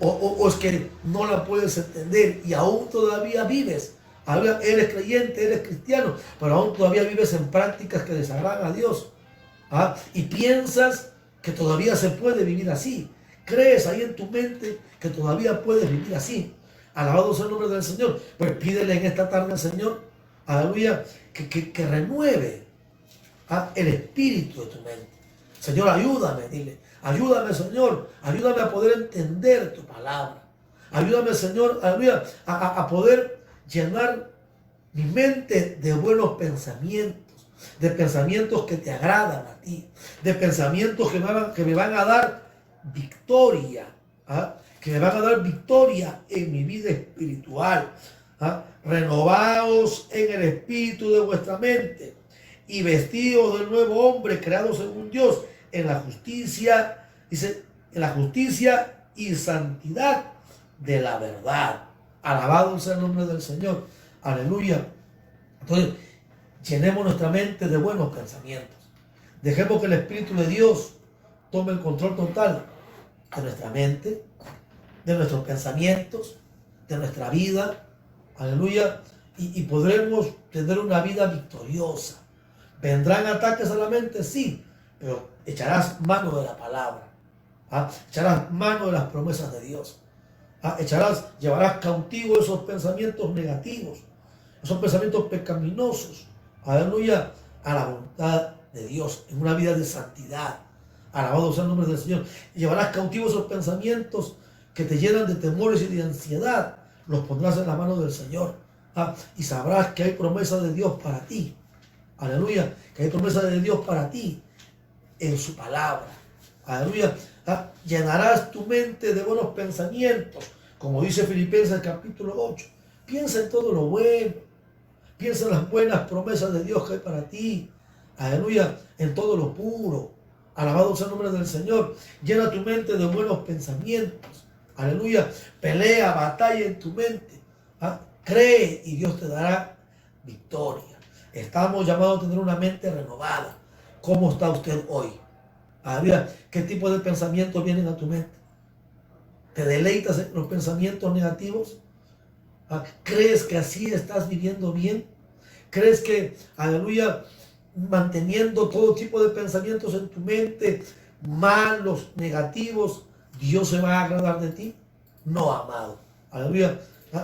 ¿O es que no la puedes entender y aún todavía vives? Eres creyente, eres cristiano, pero aún todavía vives en prácticas que desagradan a Dios. Y piensas que todavía se puede vivir así. Crees ahí en tu mente que todavía puedes vivir así. Alabado sea el nombre del Señor. Pues pídele en esta tarde al Señor, aleluya, que renueve el espíritu de tu mente. Señor, ayúdame, dile. Ayúdame, Señor. Ayúdame a poder entender tu palabra. Ayúdame, Señor, aleluya, a poder llenar mi mente de buenos pensamientos, de pensamientos que te agradan a ti, de pensamientos que me van a dar victoria, que me van a dar victoria en mi vida espiritual. Renovaos en el espíritu de vuestra mente y vestidos del nuevo hombre creado según Dios en la justicia, dice, en la justicia y santidad de la verdad. Alabado sea el nombre del Señor. Aleluya. Entonces, llenemos nuestra mente de buenos pensamientos. Dejemos que el Espíritu de Dios tome el control total de nuestra mente, de nuestros pensamientos, de nuestra vida. Aleluya. Y podremos tener una vida victoriosa. Vendrán ataques a la mente, sí, pero echarás mano de la palabra. Echarás mano de las promesas de Dios. Llevarás cautivo esos pensamientos negativos, esos pensamientos pecaminosos. Aleluya, a la voluntad de Dios, en una vida de santidad. Alabado sea el nombre del Señor. Llevarás cautivo esos pensamientos que te llenan de temores y de ansiedad. Los pondrás en la mano del Señor. Y sabrás que hay promesas de Dios para ti. Aleluya, que hay promesas de Dios para ti en su palabra. Aleluya. Llenarás tu mente de buenos pensamientos, como dice Filipenses capítulo 8. Piensa en todo lo bueno, piensa en las buenas promesas de Dios que hay para ti. Aleluya, en todo lo puro. Alabado sea el nombre del Señor. Llena tu mente de buenos pensamientos. Aleluya, pelea, batalla en tu mente. Cree y Dios te dará victoria. Estamos llamados a tener una mente renovada. ¿Cómo está usted hoy? Aleluya. ¿Qué tipo de pensamientos vienen a tu mente? ¿Te deleitas en los pensamientos negativos? ¿Crees que así estás viviendo bien? ¿Crees que, aleluya, manteniendo todo tipo de pensamientos en tu mente, malos, negativos, Dios se va a agradar de ti? No, amado. Aleluya.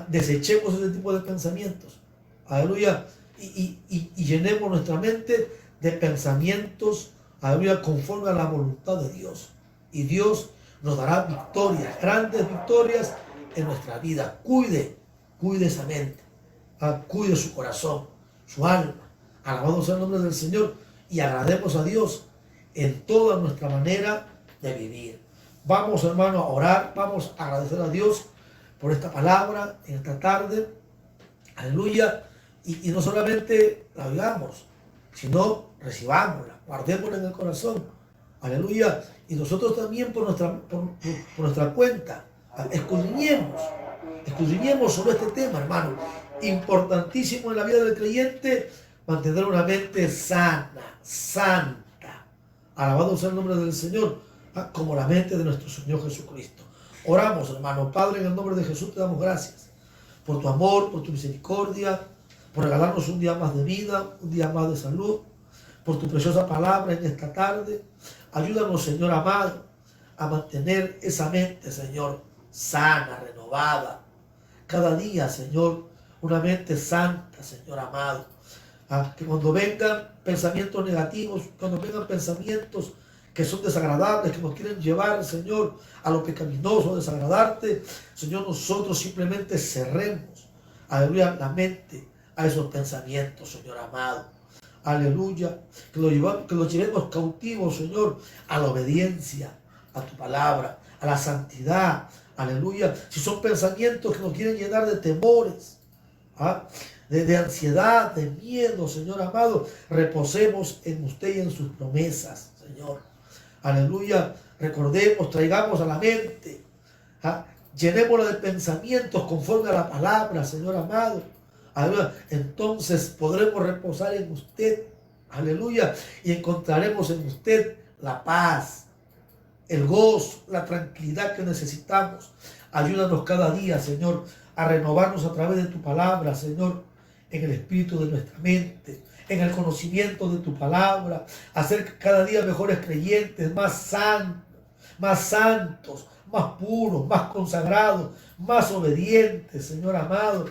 Desechemos ese tipo de pensamientos. Aleluya. Y llenemos nuestra mente de pensamientos, aleluya, conforme a la voluntad de Dios. Y Dios nos dará victorias, grandes victorias en nuestra vida. Cuide esa mente. Cuide su corazón, su alma. Alabado sea el nombre del Señor. Y agrademos a Dios en toda nuestra manera de vivir. Vamos, hermano, a orar. Vamos a agradecer a Dios por esta palabra en esta tarde. Aleluya. Y no solamente la oigamos, sino recibámosla, guardémosla en el corazón. Aleluya. Y nosotros también por nuestra cuenta, escudriñemos sobre este tema, hermano. Importantísimo en la vida del creyente, mantener una mente sana, santa. Alabado sea el nombre del Señor, como la mente de nuestro Señor Jesucristo. Oramos, hermano. Padre, en el nombre de Jesús te damos gracias por tu amor, por tu misericordia, por regalarnos un día más de vida, un día más de salud, por tu preciosa palabra en esta tarde. Ayúdanos, Señor amado, a mantener esa mente, Señor, sana, renovada. Cada día, Señor, una mente santa, Señor amado. Que cuando vengan pensamientos negativos, cuando vengan pensamientos que son desagradables, que nos quieren llevar, Señor, a lo pecaminoso, a desagradarte, Señor, nosotros simplemente cerremos, aleluya, la mente a esos pensamientos, Señor amado. Aleluya. Que los llevemos cautivos, Señor, a la obediencia, a tu palabra, a la santidad. Aleluya. Si son pensamientos que nos quieren llenar de temores, de ansiedad, de miedo, Señor amado, reposemos en usted y en sus promesas, Señor. Aleluya. Recordemos, traigamos a la mente, llenémosla de pensamientos conforme a la palabra, Señor amado. Aleluya. Entonces podremos reposar en usted. Aleluya. Y encontraremos en usted la paz, el gozo, la tranquilidad que necesitamos. Ayúdanos cada día, Señor, a renovarnos a través de tu palabra, Señor, en el espíritu de nuestra mente, en el conocimiento de tu palabra, a ser cada día mejores creyentes, más santos, más puros, más consagrados, más obedientes, Señor amado,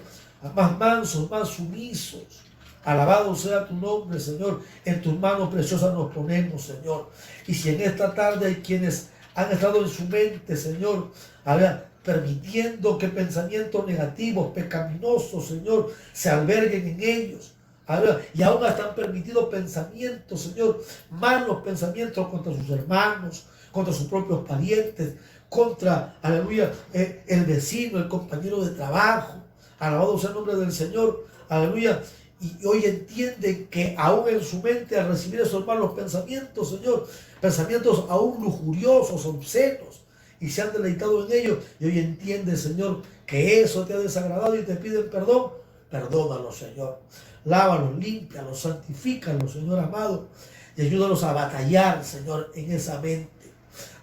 más mansos, más sumisos. Alabado sea tu nombre, Señor. En tus manos preciosas nos ponemos, Señor. Y si en esta tarde hay quienes han estado en su mente, Señor, permitiendo que pensamientos negativos, pecaminosos, Señor, se alberguen en ellos, y aún hasta han permitido pensamientos, Señor, malos pensamientos contra sus hermanos, contra sus propios parientes, contra, aleluya, el vecino, el compañero de trabajo. Alabado sea el nombre del Señor, aleluya. Y hoy entienden que aún en su mente, al recibir esos malos pensamientos, Señor, pensamientos aún lujuriosos, obscenos, y se han deleitado en ellos, y hoy entienden, Señor, que eso te ha desagradado y te piden perdón. Perdónalos, Señor. Lávalos, límpialos, santifícalos, Señor amado, y ayúdalos a batallar, Señor, en esa mente.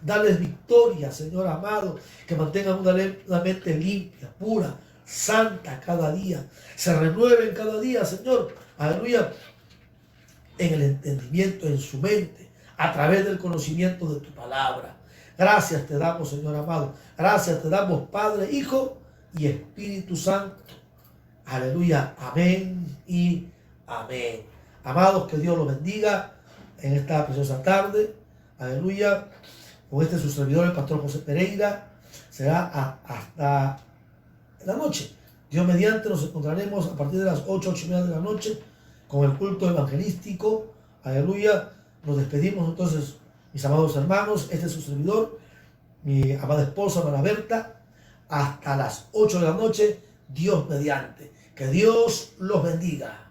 Dales victoria, Señor amado, que mantengan una mente limpia, pura, santa cada día. Se renueven cada día, Señor. Aleluya. en el entendimiento, en su mente, a través del conocimiento de tu palabra. Gracias te damos, Señor amado. Gracias te damos, Padre, Hijo y Espíritu Santo. Aleluya. Amén y amén. Amados, que Dios los bendiga en esta preciosa tarde. Aleluya. Con este su servidor, el pastor José Pereira. Será hasta la noche. Dios mediante, nos encontraremos a partir de las 8:30 de la noche con el culto evangelístico. Aleluya. Nos despedimos entonces, mis amados hermanos. Este es su servidor, mi amada esposa, María Berta. Hasta las 8 de la noche, Dios mediante. Que Dios los bendiga.